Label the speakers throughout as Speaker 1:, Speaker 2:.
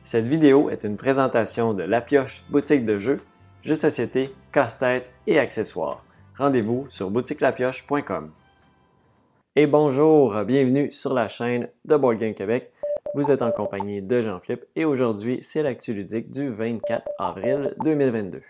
Speaker 1: Cette vidéo est une présentation de La Pioche, boutique de jeux, jeux de société, casse-tête et accessoires. Rendez-vous sur boutiquelapioche.com. Et bonjour, bienvenue sur la chaîne de Board Game Québec. Vous êtes en compagnie de Jean-Philippe et aujourd'hui, c'est l'actu ludique du 24 avril 2022.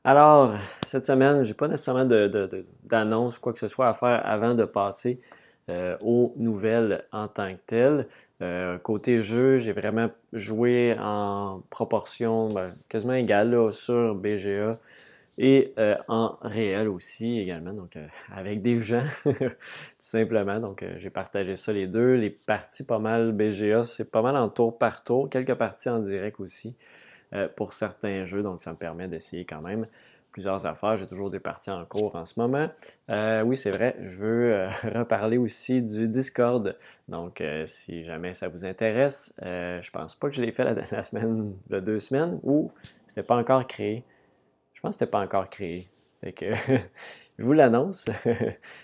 Speaker 1: Alors, cette semaine, j'ai pas nécessairement d'annonce ou quoi que ce soit à faire avant de passer aux nouvelles en tant que telles. Côté jeu, j'ai vraiment joué en proportion quasiment égale là, sur BGA et en réel aussi également, donc avec des gens tout simplement. Donc j'ai partagé ça les deux. Les parties pas mal BGA, c'est pas mal en tour par tour, quelques parties en direct aussi. Pour certains jeux, donc ça me permet d'essayer quand même plusieurs affaires. J'ai toujours des parties en cours en ce moment. Oui, c'est vrai, je veux reparler aussi du Discord. Donc, si jamais ça vous intéresse, je pense pas que je l'ai fait la semaine, de 2 semaines, ou c'était pas encore créé. Je pense que c'était pas encore créé. Fait que je vous l'annonce tout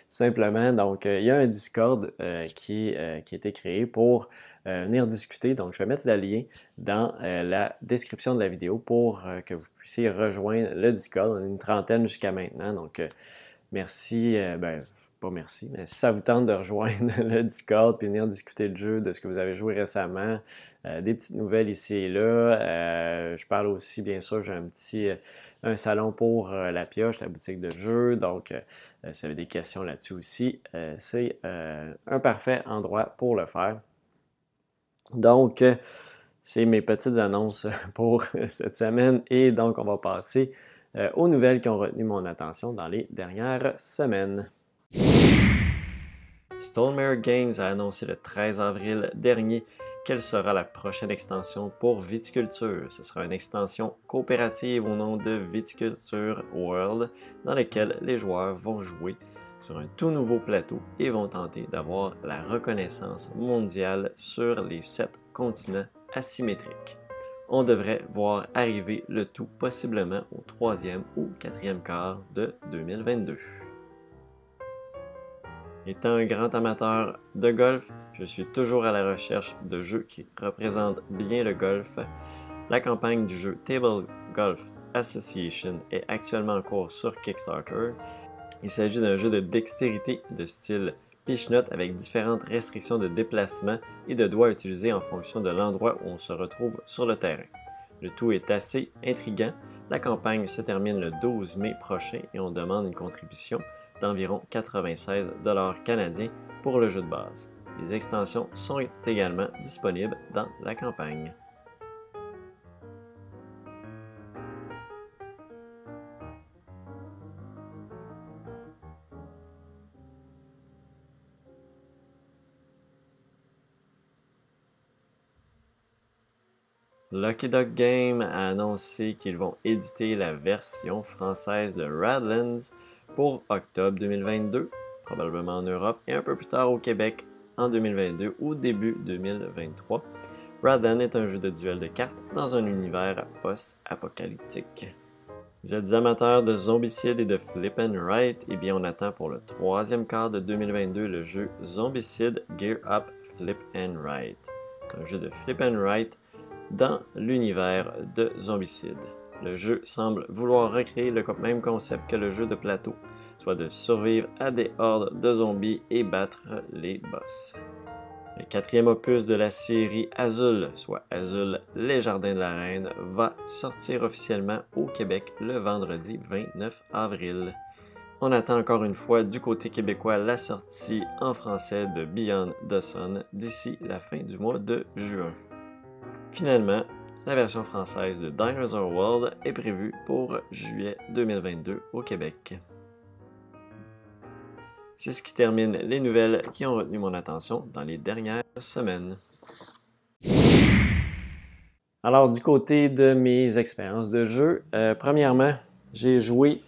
Speaker 1: simplement. Donc, il y a un Discord qui a été créé pour venir discuter. Donc, je vais mettre le lien dans la description de la vidéo pour que vous puissiez rejoindre le Discord. On est une trentaine jusqu'à maintenant. Donc, merci. Pas merci, mais si ça vous tente de rejoindre le Discord et venir discuter de jeu, de ce que vous avez joué récemment, des petites nouvelles ici et là. Je parle aussi, bien sûr, j'ai un salon pour La Pioche, la boutique de jeux. Donc, si vous avez des questions là-dessus aussi, c'est un parfait endroit pour le faire. Donc, c'est mes petites annonces pour cette semaine. Et donc, on va passer aux nouvelles qui ont retenu mon attention dans les dernières semaines. Stonemaier Games a annoncé le 13 avril dernier quelle sera la prochaine extension pour Viticulture. Ce sera une extension coopérative au nom de Viticulture World dans laquelle les joueurs vont jouer sur un tout nouveau plateau et vont tenter d'avoir la reconnaissance mondiale sur les 7 continents asymétriques. On devrait voir arriver le tout possiblement au 3e ou 4e quart de 2022. Étant un grand amateur de golf, je suis toujours à la recherche de jeux qui représentent bien le golf. La campagne du jeu Table Golf Association est actuellement en cours sur Kickstarter. Il s'agit d'un jeu de dextérité de style Peach-Note avec différentes restrictions de déplacement et de doigts utilisés en fonction de l'endroit où on se retrouve sur le terrain. Le tout est assez intriguant. La campagne se termine le 12 mai prochain et on demande une contribution d'environ 96 $ canadiens pour le jeu de base. Les extensions sont également disponibles dans la campagne. Lucky Duck Game a annoncé qu'ils vont éditer la version française de Radlands pour octobre 2022, probablement en Europe, et un peu plus tard au Québec en 2022 ou début 2023. Radlands est un jeu de duel de cartes dans un univers post-apocalyptique. Vous êtes des amateurs de zombicide et de flip and write, et bien on attend pour le 3e quart de 2022 le jeu Zombicide Gear Up Flip and Write. Un jeu de flip and write dans l'univers de Zombicide. Le jeu semble vouloir recréer le même concept que le jeu de plateau, soit de survivre à des hordes de zombies et battre les boss. Le 4e opus de la série Azul, soit Azul les Jardins de la Reine, va sortir officiellement au Québec le vendredi 29 avril. On attend encore une fois du côté québécois la sortie en français de Beyond the Sun d'ici la fin du mois de juin. Finalement, la version française de Dinosaur World est prévue pour juillet 2022 au Québec. C'est ce qui termine les nouvelles qui ont retenu mon attention dans les dernières semaines. Alors, du côté de mes expériences de jeu, premièrement, j'ai joué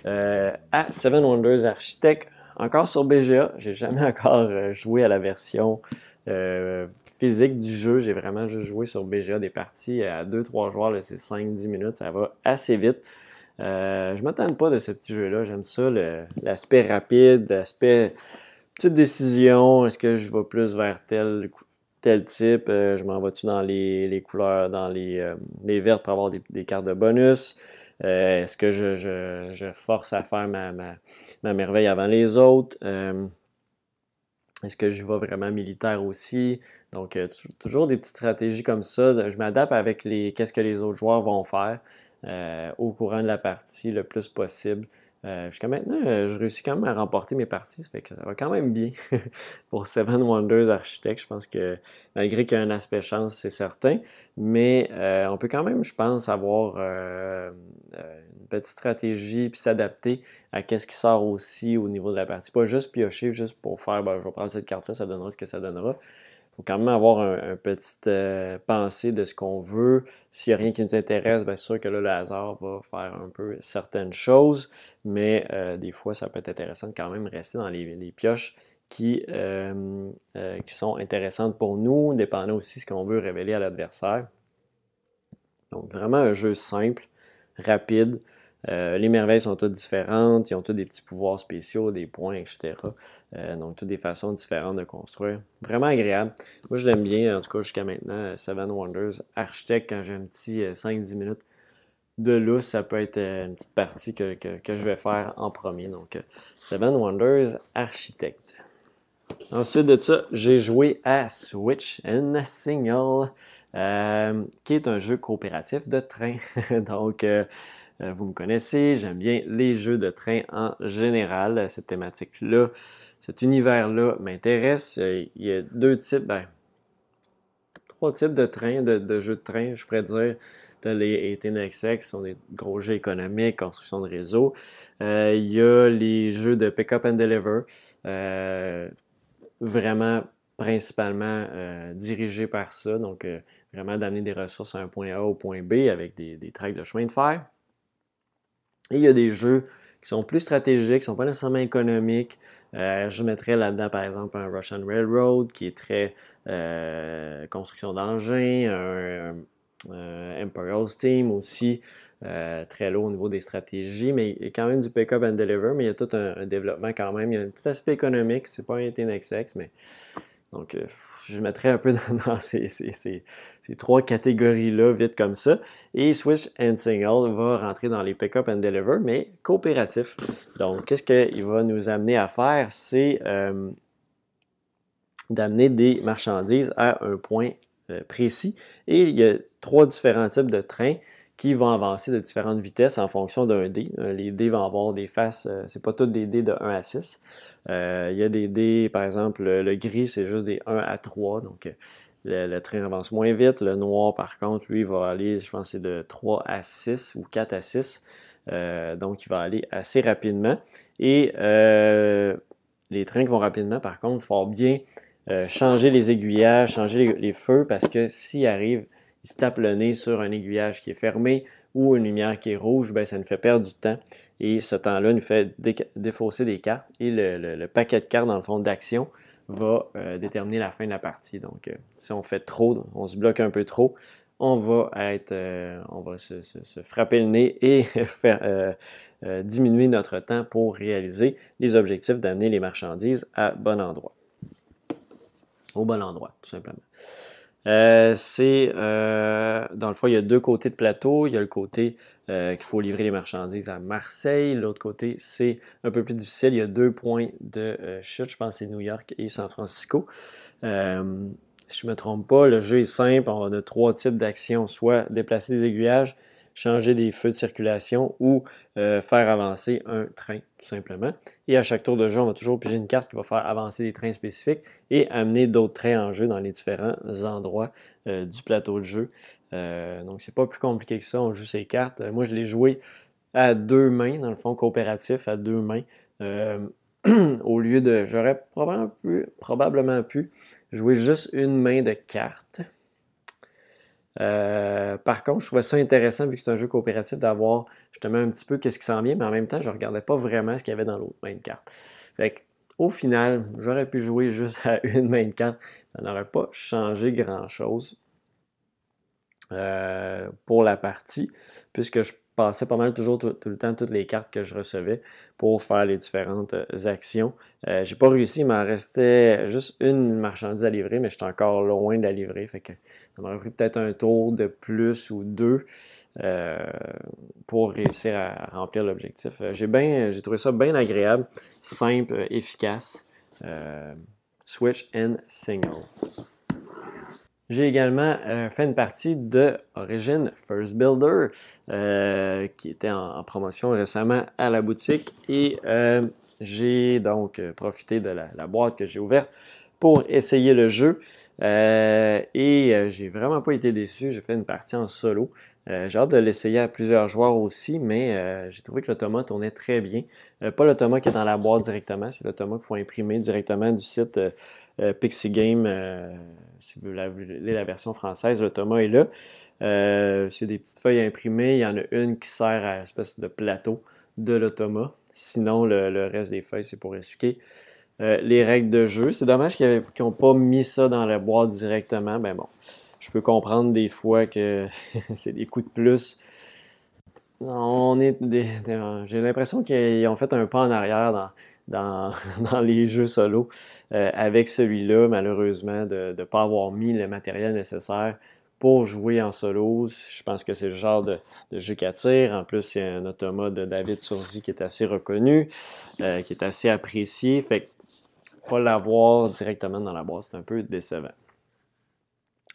Speaker 1: à Seven Wonders Architect encore sur BGA, j'ai jamais encore joué à la version physique du jeu. J'ai vraiment juste joué sur BGA des parties à 2-3 joueurs, c'est 5-10 minutes, ça va assez vite. Je m'attends pas de ce petit jeu-là. J'aime ça, l'aspect rapide, l'aspect petite décision. Est-ce que je vais plus vers tel type? Je m'en vais-tu dans les couleurs, dans les vertes pour avoir des cartes de bonus? Est-ce que je force à faire ma merveille avant les autres? Est-ce que je vais vraiment militaire aussi? Donc, toujours des petites stratégies comme ça. Je m'adapte avec qu'est-ce que les autres joueurs vont faire au courant de la partie le plus possible. Jusqu'à maintenant, je réussis quand même à remporter mes parties, ça fait que ça va quand même bien pour Seven Wonders Architect. Je pense que malgré qu'il y a un aspect chance, c'est certain, mais on peut quand même, je pense, avoir une petite stratégie puis s'adapter à qu'est-ce qui sort aussi au niveau de la partie. Pas juste piocher, juste pour faire, je vais prendre cette carte-là, ça donnera ce que ça donnera. Il faut quand même avoir un petite pensée de ce qu'on veut. S'il n'y a rien qui nous intéresse, bien sûr que là, le hasard va faire un peu certaines choses, mais des fois, ça peut être intéressant de quand même rester dans les pioches qui sont intéressantes pour nous, dépendant aussi de ce qu'on veut révéler à l'adversaire. Donc, vraiment un jeu simple, rapide. Les merveilles sont toutes différentes, ils ont tous des petits pouvoirs spéciaux, des points, etc. Donc, toutes des façons différentes de construire. Vraiment agréable. Moi, je l'aime bien, en tout cas, jusqu'à maintenant, Seven Wonders Architect, quand j'ai un petit 5-10 minutes de lousse, ça peut être une petite partie que je vais faire en premier. Donc, Seven Wonders Architect. Ensuite de ça, j'ai joué à Switch and Single, qui est un jeu coopératif de train. Donc, vous me connaissez, j'aime bien les jeux de train en général. Cette thématique-là, cet univers-là m'intéresse. Il y a trois types de trains, de jeux de train, je pourrais dire. Tu as les 18XX, qui sont des gros jeux économiques, construction de réseau. Il y a les jeux de pick-up and deliver, vraiment principalement dirigés par ça. Donc, vraiment d'amener des ressources à un point A au point B avec des tracts de chemin de fer. Et il y a des jeux qui sont plus stratégiques, qui ne sont pas nécessairement économiques. Je mettrais là-dedans, par exemple, un Russian Railroad qui est très construction d'engins, un Imperial Steam aussi, très lourd au niveau des stratégies, mais il y a quand même du pick-up and deliver, mais il y a tout un développement quand même. Il y a un petit aspect économique, c'est pas un 18XX, mais donc je mettrais un peu dans ces trois catégories-là, vite comme ça. Et Switch and Single va rentrer dans les pick-up and deliver, mais coopératif. Donc, qu'est-ce qu'il va nous amener à faire? C'est d'amener des marchandises à un point précis. Et il y a trois différents types de trains qui vont avancer de différentes vitesses en fonction d'un dé. Les dés vont avoir des faces, c'est pas tous des dés de 1 à 6. Il y a des dés, par exemple, le gris, c'est juste des 1 à 3, donc le train avance moins vite. Le noir, par contre, lui, va aller, je pense, c'est de 3 à 6 ou 4 à 6. Donc, il va aller assez rapidement. Et les trains qui vont rapidement, par contre, il faut bien changer les aiguillages, changer les feux, parce que s'il arrive, il se tape le nez sur un aiguillage qui est fermé ou une lumière qui est rouge, ben, ça nous fait perdre du temps. Et ce temps-là nous fait défausser des cartes. Et le paquet de cartes, dans le fond, d'action va déterminer la fin de la partie. Donc, si on fait trop, on se bloque un peu trop, on va se frapper le nez et faire diminuer notre temps pour réaliser les objectifs d'amener les marchandises au bon endroit, tout simplement. Dans le fond, il y a deux côtés de plateau. Il y a le côté qu'il faut livrer les marchandises à Marseille. L'autre côté, c'est un peu plus difficile. Il y a 2 points de chute. Je pense que c'est New York et San Francisco. Si je ne me trompe pas, le jeu est simple. On a 3 types d'actions. Soit déplacer des aiguillages, changer des feux de circulation ou faire avancer un train, tout simplement. Et à chaque tour de jeu, on va toujours piger une carte qui va faire avancer des trains spécifiques et amener d'autres trains en jeu dans les différents endroits du plateau de jeu. Donc, c'est pas plus compliqué que ça. On joue ces cartes. Moi, je l'ai joué à 2 mains, dans le fond coopératif, à 2 mains. Au lieu de... J'aurais probablement pu jouer juste une main de cartes. Par contre, je trouvais ça intéressant, vu que c'est un jeu coopératif, d'avoir justement un petit peu qu'est-ce qui s'en vient, mais en même temps, je ne regardais pas vraiment ce qu'il y avait dans l'autre main de carte. Fait que Au final, j'aurais pu jouer juste à une main de carte. Ça n'aurait pas changé grand-chose pour la partie, puisque je passais pas mal toujours tout le temps toutes les cartes que je recevais pour faire les différentes actions. J'ai pas réussi, il m'en restait juste une marchandise à livrer, mais j'étais encore loin de la livrer. Fait que ça m'aurait pris peut-être un tour de plus ou deux pour réussir à remplir l'objectif. J'ai trouvé ça bien agréable, simple, efficace. Switch and single. J'ai également fait une partie de Origin First Builder qui était en promotion récemment à la boutique et j'ai donc profité de la boîte que j'ai ouverte pour essayer le jeu et j'ai vraiment pas été déçu. J'ai fait une partie en solo. J'ai hâte de l'essayer à plusieurs joueurs aussi, mais j'ai trouvé que l'automa tournait très bien. Pas l'automa qui est dans la boîte directement, c'est l'automa qu'il faut imprimer directement du site Pixie Game. Si vous voulez la version française, l'automa est là. C'est des petites feuilles imprimées. Il y en a une qui sert à une espèce de plateau de l'automa. Sinon, le reste des feuilles, c'est pour expliquer les règles de jeu. C'est dommage qu'ils n'ont pas mis ça dans la boîte directement. Ben bon, je peux comprendre des fois que c'est des coups de plus. J'ai l'impression qu'ils ont fait un pas en arrière dans les jeux solo avec celui-là, malheureusement, de ne pas avoir mis le matériel nécessaire pour jouer en solo. Je pense que c'est le genre de jeu qui attire. En plus, il y a un automa de David Turzi qui est assez reconnu, qui est assez apprécié. Fait que pas l'avoir directement dans la boîte, c'est un peu décevant.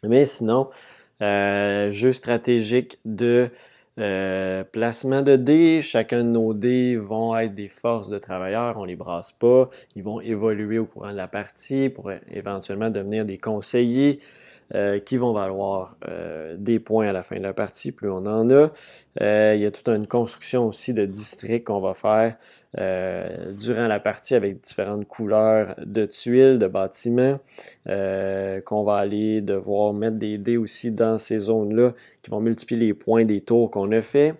Speaker 1: Mais sinon, jeu stratégique de placement de dés. Chacun de nos dés vont être des forces de travailleurs. On ne les brasse pas. Ils vont évoluer au courant de la partie pour éventuellement devenir des conseillers qui vont valoir des points à la fin de la partie, plus on en a. Il y a toute une construction aussi de districts qu'on va faire durant la partie avec différentes couleurs de tuiles, de bâtiments, qu'on va aller devoir mettre des dés aussi dans ces zones-là qui vont multiplier les points des tours qu'on a fait.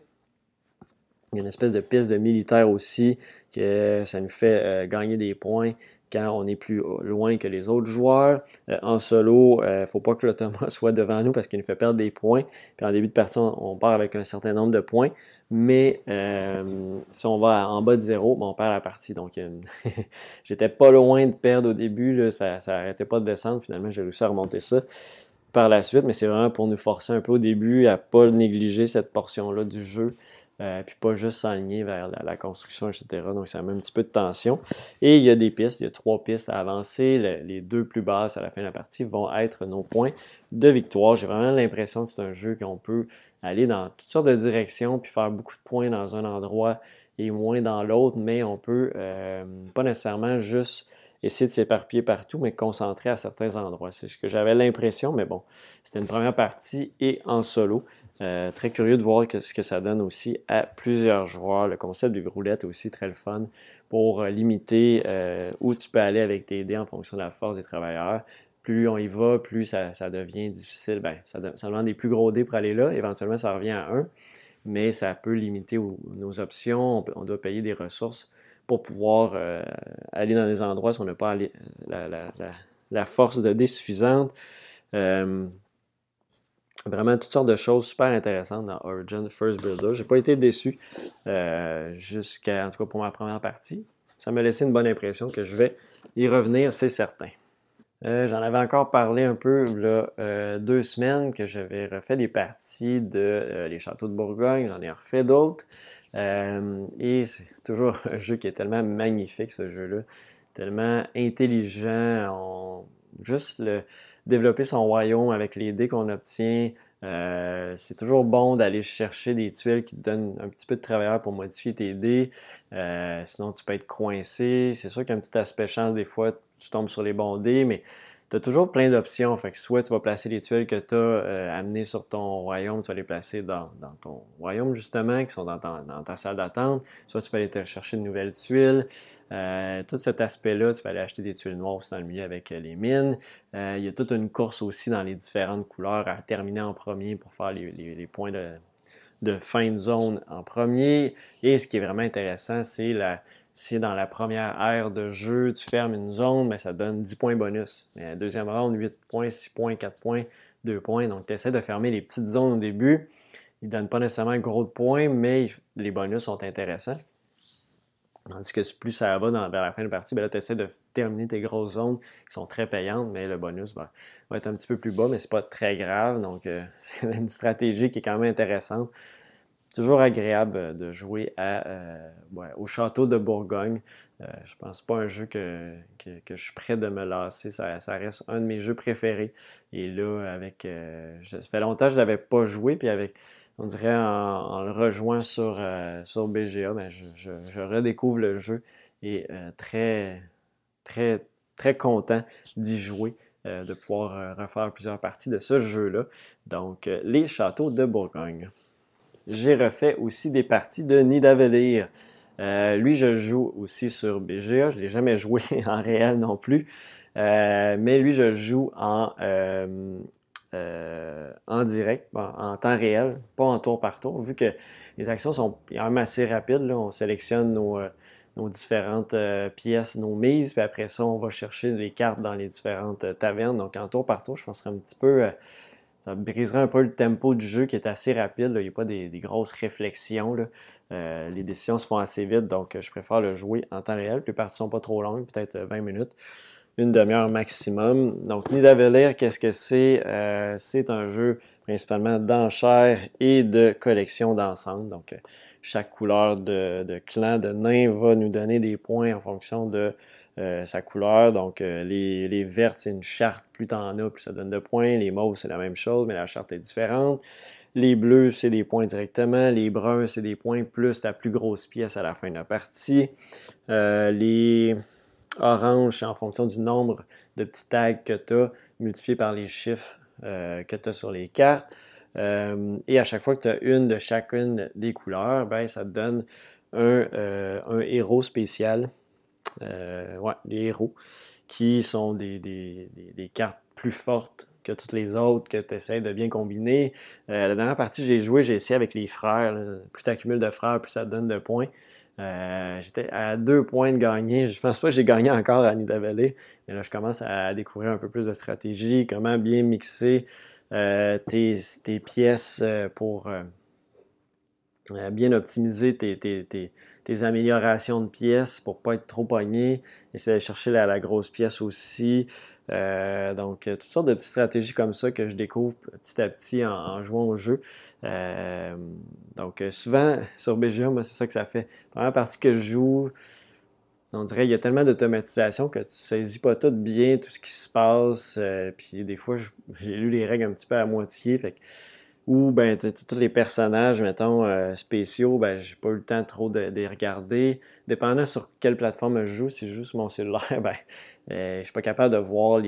Speaker 1: Il y a une espèce de piste de militaire aussi que ça nous fait gagner des points quand on est plus loin que les autres joueurs. En solo, il ne faut pas que l'automa soit devant nous parce qu'il nous fait perdre des points. Puis en début de partie, on part avec un certain nombre de points. Mais si on va en bas de 0, on perd la partie. Donc, j'étais pas loin de perdre au début. Là, ça n'arrêtait pas de descendre. Finalement, j'ai réussi à remonter ça par la suite. Mais c'est vraiment pour nous forcer un peu au début à ne pas négliger cette portion-là du jeu. Puis pas juste s'aligner vers la construction, etc. Donc, ça met un petit peu de tension. Et il y a des pistes, il y a 3 pistes à avancer. Les 2 plus basses à la fin de la partie vont être nos points de victoire. J'ai vraiment l'impression que c'est un jeu qu'on peut aller dans toutes sortes de directions puis faire beaucoup de points dans un endroit et moins dans l'autre, mais on peut pas nécessairement juste essayer de s'éparpiller partout, mais concentrer à certains endroits. C'est ce que j'avais l'impression, mais bon, c'était une première partie et en solo. Très curieux de voir ce que ça donne aussi à plusieurs joueurs. Le concept du roulette est aussi très le fun pour limiter où tu peux aller avec tes dés en fonction de la force des travailleurs. Plus on y va, plus ça devient difficile. Ben, ça demande des plus gros dés pour aller là. Éventuellement, ça revient à 1, mais ça peut limiter nos options. On doit payer des ressources pour pouvoir aller dans des endroits si on n'a pas la force de dés suffisante. Vraiment toutes sortes de choses super intéressantes dans Origin First Builder. J'ai pas été déçu en tout cas pour ma première partie. Ça m'a laissé une bonne impression que je vais y revenir, c'est certain. J'en avais encore parlé un peu là, 2 semaines que j'avais refait des parties de les Châteaux de Bourgogne, j'en ai refait d'autres. Et c'est toujours un jeu qui est tellement magnifique, ce jeu-là, tellement intelligent. Juste développer son royaume avec les dés qu'on obtient. C'est toujours bon d'aller chercher des tuiles qui te donnent un petit peu de travailleur pour modifier tes dés. Sinon, tu peux être coincé. C'est sûr qu'il y a un petit aspect chance, des fois, tu tombes sur les bons dés, mais tu as toujours plein d'options. Fait que soit tu vas placer les tuiles que tu as amenées sur ton royaume, tu vas les placer dans ton royaume, justement, qui sont dans ta salle d'attente. Soit tu peux aller te chercher de nouvelles tuiles. Tout cet aspect-là, tu peux aller acheter des tuiles noires aussi dans le milieu avec les mines. Il y a toute une course aussi dans les différentes couleurs à terminer en premier pour faire les points de fin de zone en premier. Et ce qui est vraiment intéressant, c'est dans la première ère de jeu, tu fermes une zone, mais ça donne 10 points bonus. Mais la deuxième round, 8 points, 6 points, 4 points, 2 points. Donc, tu essaies de fermer les petites zones au début. Ils ne donnent pas nécessairement gros de points, mais les bonus sont intéressants. Tandis que plus ça va vers la fin de la partie, ben là, tu essaies de terminer tes grosses zones qui sont très payantes, mais le bonus va être un petit peu plus bas, mais c'est pas très grave. Donc, c'est une stratégie qui est quand même intéressante. Toujours agréable de jouer au Château de Bourgogne. Je pense pas un jeu que je suis prêt de me lasser. Ça reste un de mes jeux préférés. Et là, ça fait longtemps que je ne l'avais pas joué, puis on dirait en le rejoignant sur BGA, ben je redécouvre le jeu et très, très, très content d'y jouer, de pouvoir refaire plusieurs parties de ce jeu-là. Donc, les Châteaux de Bourgogne. J'ai refait aussi des parties de Nidavellir. Lui, je joue aussi sur BGA. Je ne l'ai jamais joué en réel non plus. Mais lui, je joue en direct, en temps réel, pas en tour par tour, vu que les actions sont quand même assez rapides. Là. On sélectionne nos différentes pièces, nos mises, puis après ça, on va chercher les cartes dans les différentes tavernes. Donc, en tour par tour, je pense que ce serait un petit peu... ça briserait un peu le tempo du jeu qui est assez rapide. Là. Il n'y a pas des grosses réflexions. Là. Les décisions se font assez vite, donc je préfère le jouer en temps réel. Les parties ne sont pas trop longues, peut-être 20 minutes. Une demi-heure maximum. Donc, Nidavellir, qu'est-ce que c'est? C'est un jeu principalement d'enchères et de collection d'ensemble. Donc, chaque couleur de clan, de nain va nous donner des points en fonction de sa couleur. Donc, les vertes, c'est une charte. Plus t'en as, plus ça donne de points. Les mauves, c'est la même chose, mais la charte est différente. Les bleus, c'est des points directement. Les bruns, c'est des points plus ta plus grosse pièce à la fin de la partie. Les orange, c'est en fonction du nombre de petits tags que tu as, multiplié par les chiffres que tu as sur les cartes. Et à chaque fois que tu as une de chacune des couleurs, ben, ça te donne un héros spécial. Les héros, qui sont des cartes plus fortes que toutes les autres, que tu essaies de bien combiner. La dernière partie que j'ai joué, j'ai essayé avec les frères. Là. Plus tu accumules de frères, plus ça te donne de points. J'étais à 2 points de gagner. Je pense pas que j'ai gagné encore à Nidavellir, mais là, je commence à découvrir un peu plus de stratégie, comment bien mixer tes pièces pour bien optimiser tes améliorations de pièces pour ne pas être trop pogné. Essayer de chercher la grosse pièce aussi. Donc, toutes sortes de petites stratégies comme ça que je découvre petit à petit en jouant au jeu. Donc, souvent, sur BGA, moi, c'est ça que ça fait. La première partie que je joue, on dirait qu'il y a tellement d'automatisation que tu ne saisis pas tout bien, tout ce qui se passe. Puis des fois, j'ai lu les règles un petit peu à moitié. Fait que, ou ben tous les personnages, mettons, spéciaux, ben j'ai pas eu le temps trop de les regarder. Dépendant sur quelle plateforme je joue, si je joue sur mon cellulaire, ben je suis pas capable de voir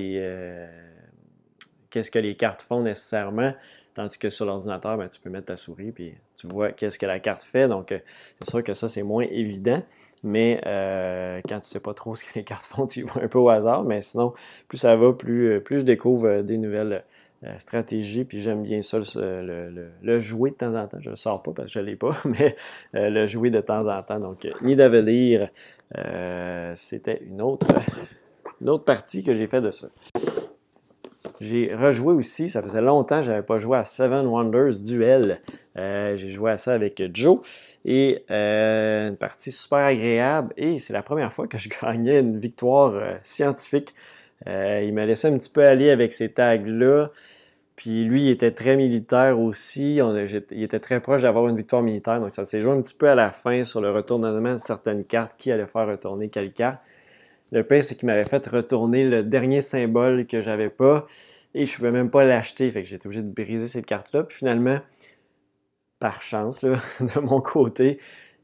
Speaker 1: qu'est-ce que les cartes font nécessairement. Tandis que sur l'ordinateur, ben, tu peux mettre ta souris puis tu vois qu'est-ce que la carte fait. Donc, c'est sûr que ça, c'est moins évident. Mais quand tu sais pas trop ce que les cartes font, tu y vas un peu au hasard. Mais sinon, plus ça va, plus je découvre des nouvelles stratégies. Puis j'aime bien ça, le jouer de temps en temps. Je ne le sors pas parce que je ne l'ai pas, mais le jouer de temps en temps. Donc, Nidavellir, c'était une autre partie que j'ai fait de ça. J'ai rejoué aussi, ça faisait longtemps que je n'avais pas joué à Seven Wonders Duel. J'ai joué à ça avec Joe et une partie super agréable et c'est la première fois que je gagnais une victoire scientifique. Il m'a laissé un petit peu aller avec ces tags-là. Puis lui, il était très militaire aussi. Il était très proche d'avoir une victoire militaire. Donc ça s'est joué un petit peu à la fin sur le retournement de certaines cartes, qui allait faire retourner quelle carte. Le pire, c'est qu'il m'avait fait retourner le dernier symbole que j'avais pas et je ne pouvais même pas l'acheter. Fait que j'étais obligé de briser cette carte-là. Puis finalement, par chance, là, de mon côté,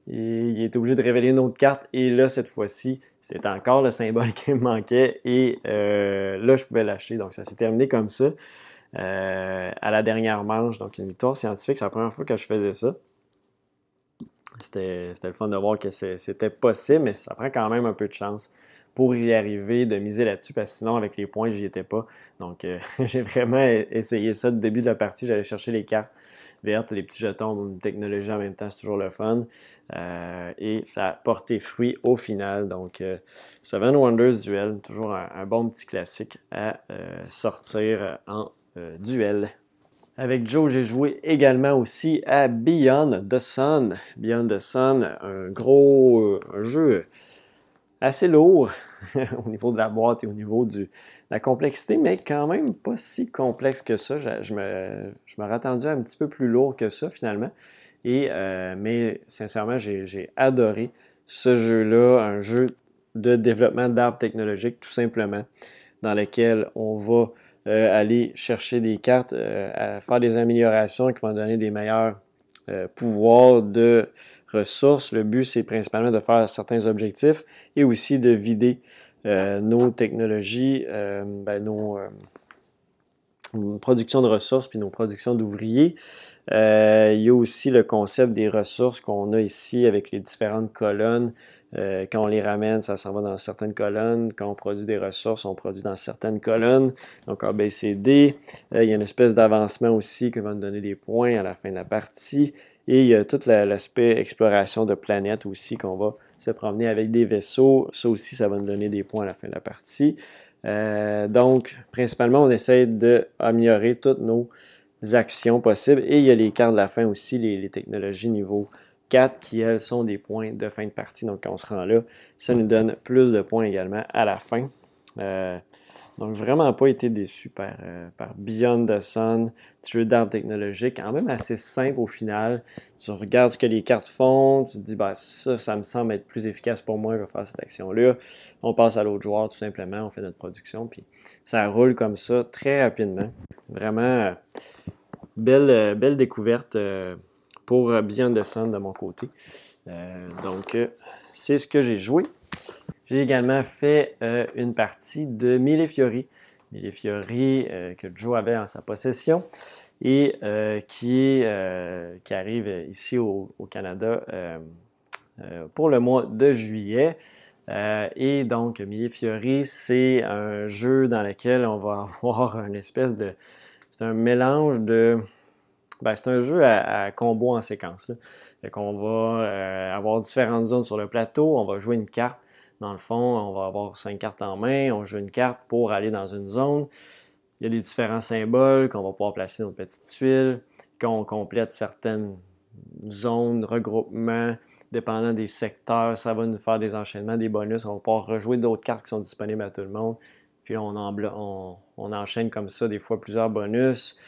Speaker 1: il était obligé de révéler une autre carte. Et là, cette fois-ci, c'était encore le symbole qui me manquait. Et là, je pouvais l'acheter. Donc, ça s'est terminé comme ça. À la dernière manche, donc une victoire scientifique, c'est la première fois que je faisais ça. C'était le fun de voir que c'était possible, mais ça prend quand même un peu de chance pour y arriver, de miser là-dessus, parce que sinon, avec les points, j'y étais pas. Donc, j'ai vraiment essayé ça du début de la partie, j'allais chercher les cartes. verte, les petits jetons, une technologie en même temps, c'est toujours le fun. Et ça a porté fruit au final. Donc, Seven Wonders Duel, toujours un bon petit classique à sortir en duel. Avec Joe, j'ai joué également aussi à Beyond the Sun. Beyond the Sun, un jeu assez lourd au niveau de la boîte et au niveau de la complexité, mais quand même pas si complexe que ça. Je me attendais un petit peu plus lourd que ça finalement. Mais sincèrement, j'ai adoré ce jeu-là, un jeu de développement d'arbres technologiques tout simplement, dans lequel on va aller chercher des cartes, à faire des améliorations qui vont donner des meilleurs pouvoirs de ressources. Le but, c'est principalement de faire certains objectifs et aussi de vider nos technologies, nos productions de ressources puis nos productions d'ouvriers. Il y a aussi le concept des ressources qu'on a ici avec les différentes colonnes. Quand on les ramène, ça s'en va dans certaines colonnes. Quand on produit des ressources, on produit dans certaines colonnes. Donc A, B, C, D. Il y a une espèce d'avancement aussi qui va nous donner des points à la fin de la partie. Et il y a tout l'aspect exploration de planètes aussi, qu'on va se promener avec des vaisseaux. Ça aussi, ça va nous donner des points à la fin de la partie. Donc, principalement, on essaie d'améliorer toutes nos actions possibles. Et il y a les cartes de la fin aussi, les technologies niveau 4 qui, elles, sont des points de fin de partie. Donc, quand on se rend là, ça nous donne plus de points également à la fin. Donc, vraiment pas été déçu par Beyond the Sun, petit jeu d'arbre technologique, quand même assez simple au final. Tu regardes ce que les cartes font, tu te dis, bah, ça me semble être plus efficace pour moi, je vais faire cette action-là. On passe à l'autre joueur tout simplement, on fait notre production, puis ça roule comme ça très rapidement. Vraiment, belle découverte pour Beyond the Sun de mon côté. Donc, c'est ce que j'ai joué. J'ai également fait une partie de Mille Fiori. Mille Fiori que Joe avait en sa possession et qui arrive ici au Canada pour le mois de juillet. Et donc, Mille Fiori, c'est un jeu dans lequel on va avoir une espèce de... C'est un mélange de... c'est un jeu à combo en séquence. Fait qu'on va avoir différentes zones sur le plateau. On va jouer une carte. Dans le fond, on va avoir 5 cartes en main. On joue une carte pour aller dans une zone. Il y a des différents symboles qu'on va pouvoir placer dans nos petites tuiles. Quand on complète certaines zones, regroupements, dépendant des secteurs, ça va nous faire des enchaînements, des bonus. On va pouvoir rejouer d'autres cartes qui sont disponibles à tout le monde. Puis on enchaîne comme ça des fois plusieurs bonus,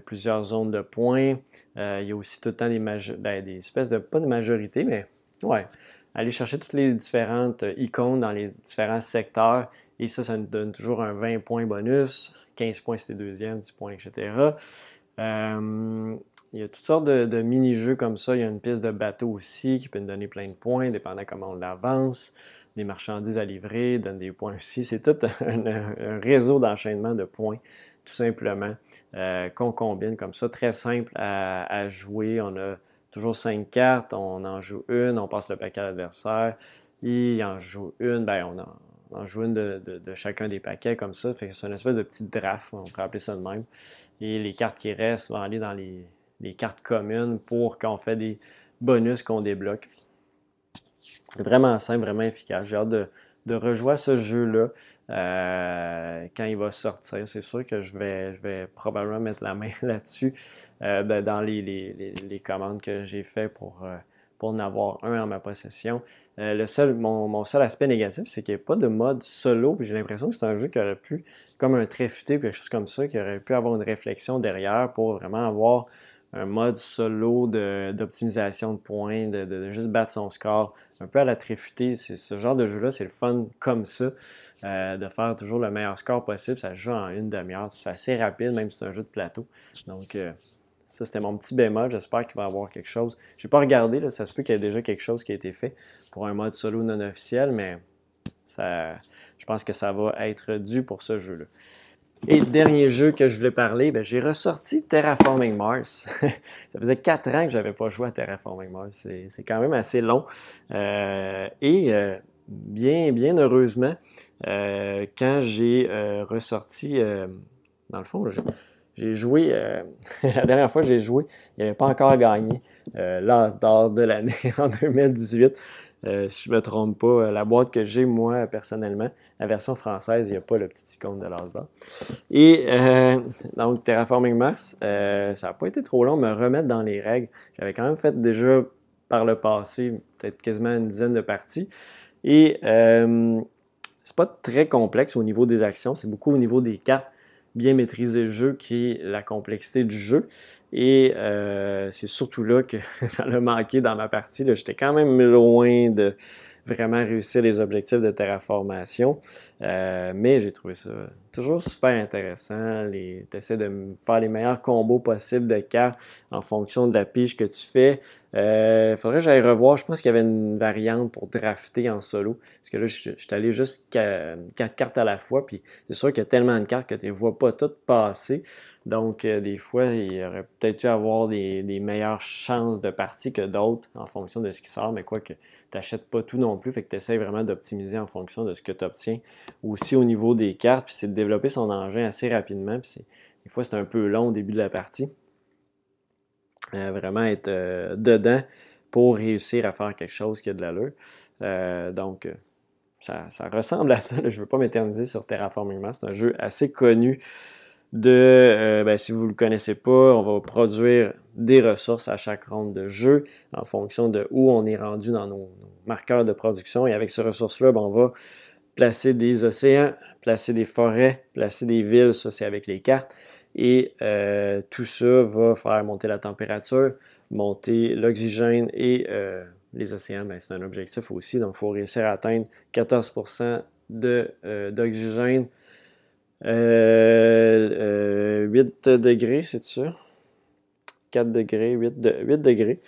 Speaker 1: plusieurs zones de points. Il y a aussi tout le temps des espèces de, pas de majorité, mais ouais, aller chercher toutes les différentes icônes dans les différents secteurs. Et ça nous donne toujours un 20 points bonus, 15 points si t'es deuxième, 10 points, etc. Il y a toutes sortes de mini-jeux comme ça. Il y a une piste de bateau aussi qui peut nous donner plein de points, dépendant comment on l'avance. Des marchandises à livrer donnent des points aussi. C'est tout un réseau d'enchaînement de points, tout simplement, qu'on combine comme ça. Très simple à jouer. On a toujours 5 cartes, on en joue une, on passe le paquet à l'adversaire. Il en joue une, on en joue une de chacun des paquets comme ça. Fait que c'est une espèce de petit draft, on pourrait appeler ça de même. Et les cartes qui restent vont aller dans les cartes communes pour qu'on fait des bonus qu'on débloque. Vraiment simple, vraiment efficace. J'ai hâte de rejouer à ce jeu-là quand il va sortir. C'est sûr que je vais probablement mettre la main là-dessus dans les commandes que j'ai fait pour en avoir un en ma possession. Mon seul aspect négatif, c'est qu'il n'y a pas de mode solo. J'ai l'impression que c'est un jeu qui aurait pu, comme un trait futé ou quelque chose comme ça, qui aurait pu avoir une réflexion derrière pour vraiment avoir un mode solo d'optimisation de points, de juste battre son score. Un peu à la tréfutée, ce genre de jeu-là, c'est le fun comme ça, de faire toujours le meilleur score possible. Ça se joue en une demi-heure, c'est assez rapide, même si c'est un jeu de plateau. Donc, ça, c'était mon petit bémol. J'espère qu'il va y avoir quelque chose. Je n'ai pas regardé, là, ça se peut qu'il y ait déjà quelque chose qui a été fait pour un mode solo non officiel, mais je pense que ça va être dû pour ce jeu-là. Et dernier jeu que je voulais parler, j'ai ressorti Terraforming Mars. Ça faisait 4 ans que je n'avais pas joué à Terraforming Mars. C'est quand même assez long. Bien heureusement, quand j'ai ressorti, dans le fond, J'ai joué, la dernière fois que j'ai joué, il n'avait pas encore gagné l'As d'or de l'année en 2018. Si je ne me trompe pas, la boîte que j'ai, moi, personnellement, la version française, il n'y a pas le petit icône de l'As d'or. Et donc, Terraforming Mars, ça n'a pas été trop long de me remettre dans les règles. J'avais quand même fait déjà par le passé, peut-être quasiment une dizaine de parties. Et c'est pas très complexe au niveau des actions, c'est beaucoup au niveau des cartes, bien maîtriser le jeu qui est la complexité du jeu. Et c'est surtout là que ça a manqué dans ma partie. J'étais quand même loin de vraiment réussir les objectifs de terraformation. Mais j'ai trouvé ça toujours super intéressant. Tu essaies de faire les meilleurs combos possibles de cartes en fonction de la pige que tu fais. Faudrait que j'aille revoir. Je pense qu'il y avait une variante pour drafter en solo. Parce que là, je suis allé juste 4 cartes à la fois. Puis c'est sûr qu'il y a tellement de cartes que tu ne vois pas toutes passer. Donc, des fois, il y aurait peut-être dû avoir des meilleures chances de partie que d'autres en fonction de ce qui sort. Mais quoi que tu n'achètes pas tout non plus. Fait que tu essaies vraiment d'optimiser en fonction de ce que tu obtiens. Aussi au niveau des cartes. Puis c'est de développer son engin assez rapidement. Puis des fois, c'est un peu long au début de la partie. Vraiment être dedans pour réussir à faire quelque chose qui a de l'allure. Donc, ça ressemble à ça. Là. Je ne veux pas m'éterniser sur Terraforming Mars. C'est un jeu assez connu si vous ne le connaissez pas, on va produire des ressources à chaque ronde de jeu en fonction de où on est rendu dans nos marqueurs de production. Et avec ces ressources-là, on va placer des océans, placer des forêts, placer des villes, ça c'est avec les cartes. Et tout ça va faire monter la température, monter l'oxygène et les océans, c'est un objectif aussi. Donc, il faut réussir à atteindre 14% d'oxygène. 8 degrés, c'est ça? 4 degrés, 8 degrés.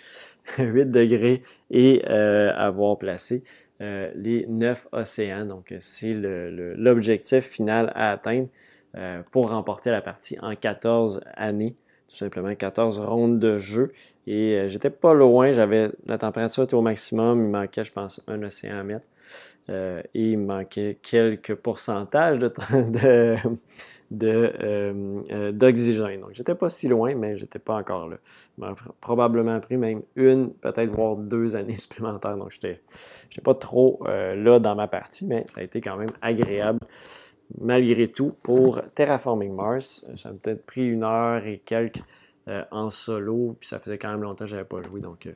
Speaker 1: 8 degrés et avoir placé les 9 océans. Donc, c'est l'objectif final à atteindre pour remporter la partie en 14 années. Tout simplement 14 rondes de jeu. Et j'étais pas loin, la température était au maximum, il manquait, je pense, un océan à mettre. Et il manquait quelques pourcentages d'oxygène. Donc, j'étais pas si loin, mais j'étais pas encore là. Il m'a probablement pris même peut-être voire 2 années supplémentaires. Donc, j'étais pas trop là dans ma partie, mais ça a été quand même agréable. Malgré tout, pour Terraforming Mars, ça m'a peut-être pris 1 heure et quelques en solo, puis ça faisait quand même longtemps que je n'avais pas joué. Donc,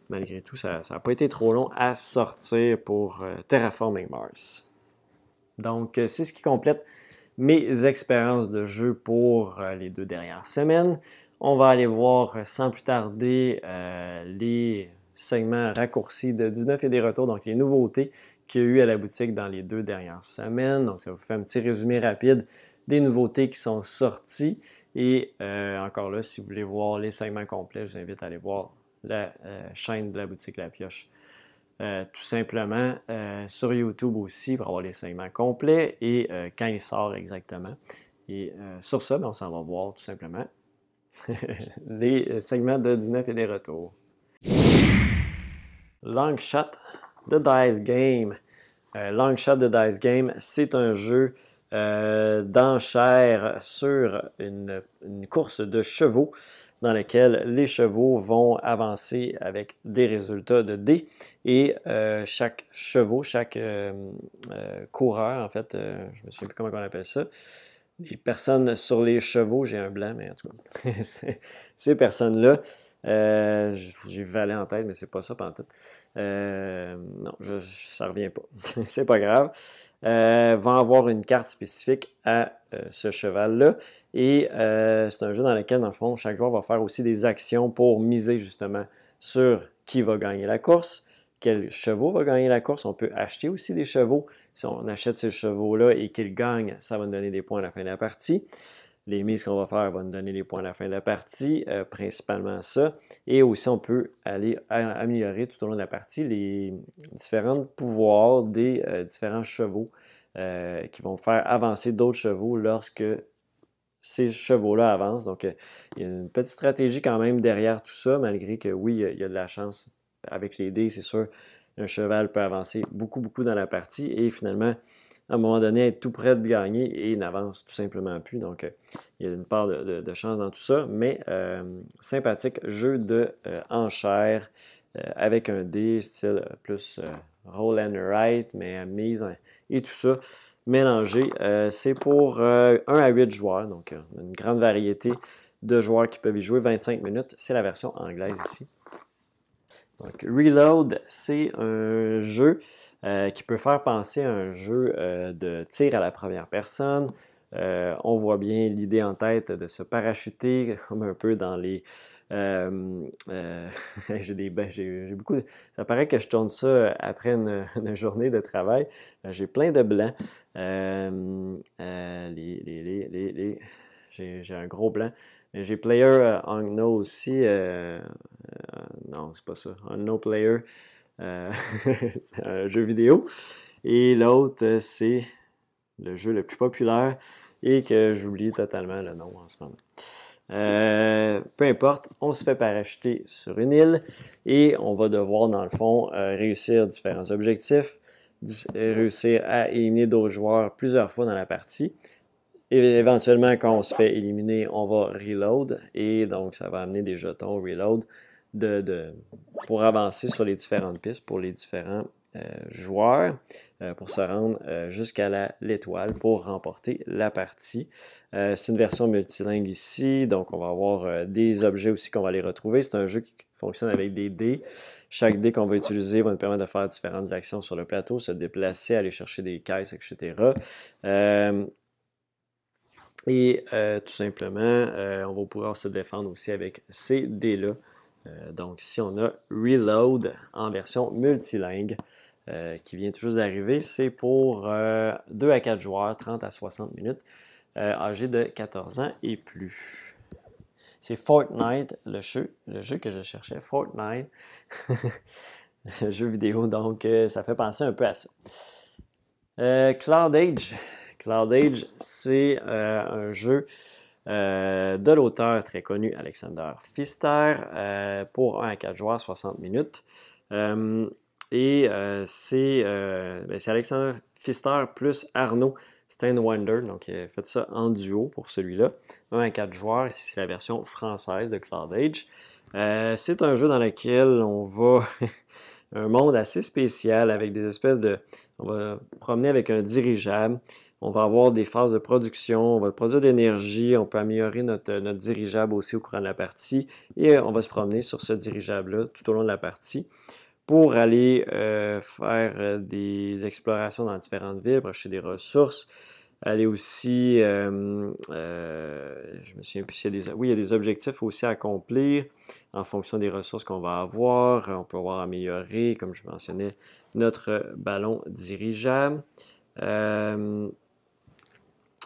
Speaker 1: malgré tout, ça n'a pas été trop long à sortir pour Terraforming Mars. Donc, c'est ce qui complète mes expériences de jeu pour les 2 dernières semaines. On va aller voir sans plus tarder les segments raccourcis de 19 et des retours, donc les nouveautés qu'il y a eu à la boutique dans les 2 dernières semaines. Donc, ça vous fait un petit résumé rapide des nouveautés qui sont sorties. Et encore là, si vous voulez voir les segments complets, je vous invite à aller voir la chaîne de la boutique La Pioche. Tout simplement sur YouTube aussi pour avoir les segments complets et quand il sort exactement. Et sur ça, on s'en va voir tout simplement les segments de 19 et des retours. Long Shot de Dice Game. Long Shot de Dice Game, c'est un jeu d'enchères sur une course de chevaux dans lequel les chevaux vont avancer avec des résultats de dés et chaque coureur, en fait, je me souviens plus comment on appelle ça, les personnes sur les chevaux, j'ai un blanc, mais en tout cas, ces personnes-là, j'ai Valet en tête, mais c'est pas ça pantoute. Non, ça revient pas. C'est pas grave. Vont avoir une carte spécifique à ce cheval-là. Et c'est un jeu dans lequel, dans le fond, chaque joueur va faire aussi des actions pour miser justement sur qui va gagner la course, quel chevaux va gagner la course. On peut acheter aussi des chevaux. Si on achète ces chevaux-là et qu'ils gagnent, ça va nous donner des points à la fin de la partie. Les mises qu'on va faire vont nous donner des points à la fin de la partie, principalement ça. Et aussi, on peut aller améliorer tout au long de la partie les différents pouvoirs des différents chevaux qui vont faire avancer d'autres chevaux lorsque ces chevaux-là avancent. Donc, il y a une petite stratégie quand même derrière tout ça, malgré que oui, il y a de la chance avec les dés, c'est sûr. Un cheval peut avancer beaucoup dans la partie et finalement, à un moment donné être tout près de gagner et n'avance tout simplement plus. Donc, il y a une part de chance dans tout ça, mais sympathique jeu de enchères avec un dé, style plus roll and write, mais mise et tout ça mélangé. C'est pour 1 à 8 joueurs, donc une grande variété de joueurs qui peuvent y jouer 25 minutes. C'est la version anglaise ici. Donc, Reload, c'est un jeu qui peut faire penser à un jeu de tir à la première personne. On voit bien l'idée en tête de se parachuter, comme un peu dans les... j'ai beaucoup... Ça paraît que je tourne ça après une journée de travail. J'ai plein de blancs. J'ai un gros blanc. J'ai Player Unknown aussi. Non, c'est pas ça. Unknown Player, c'est un jeu vidéo. Et l'autre, c'est le jeu le plus populaire et que j'oublie totalement le nom en ce moment. Peu importe, on se fait parachuter sur une île et on va devoir, dans le fond, réussir différents objectifs, réussir à éliminer d'autres joueurs plusieurs fois dans la partie. Et éventuellement, quand on se fait éliminer, on va reload et donc ça va amener des jetons reload pour avancer sur les différentes pistes pour les différents joueurs pour se rendre jusqu'à l'étoile pour remporter la partie. C'est une version multilingue ici, donc on va avoir des objets aussi qu'on va les retrouver. C'est un jeu qui fonctionne avec des dés. Chaque dé qu'on va utiliser va nous permettre de faire différentes actions sur le plateau, se déplacer, aller chercher des caisses, etc. Tout simplement, on va pouvoir se défendre aussi avec ces dés-là. Donc ici, on a Reload en version multilingue qui vient tout juste d'arriver. C'est pour 2 à 4 joueurs, 30 à 60 minutes, âgés de 14 ans et plus. C'est Fortnite, le jeu que je cherchais, Fortnite, jeu vidéo, donc ça fait penser un peu à ça. Cloud Age. Cloud Age, c'est un jeu de l'auteur très connu Alexander Pfister pour 1 à 4 joueurs, 60 minutes. C'est Alexander Pfister plus Arnaud Steinwander, donc il a fait ça en duo pour celui-là. 1 à 4 joueurs, ici c'est la version française de Cloud Age. C'est un jeu dans lequel on va... un monde assez spécial avec des espèces de... On va promener avec un dirigeable. On va avoir des phases de production, on va produire de l'énergie, on peut améliorer notre dirigeable aussi au courant de la partie et on va se promener sur ce dirigeable-là tout au long de la partie pour aller faire des explorations dans différentes villes, acheter des ressources, aller aussi, je me souviens plus s'il y a des... Oui, il y a des objectifs aussi à accomplir en fonction des ressources qu'on va avoir. On peut avoir amélioré, comme je mentionnais, notre ballon dirigeable.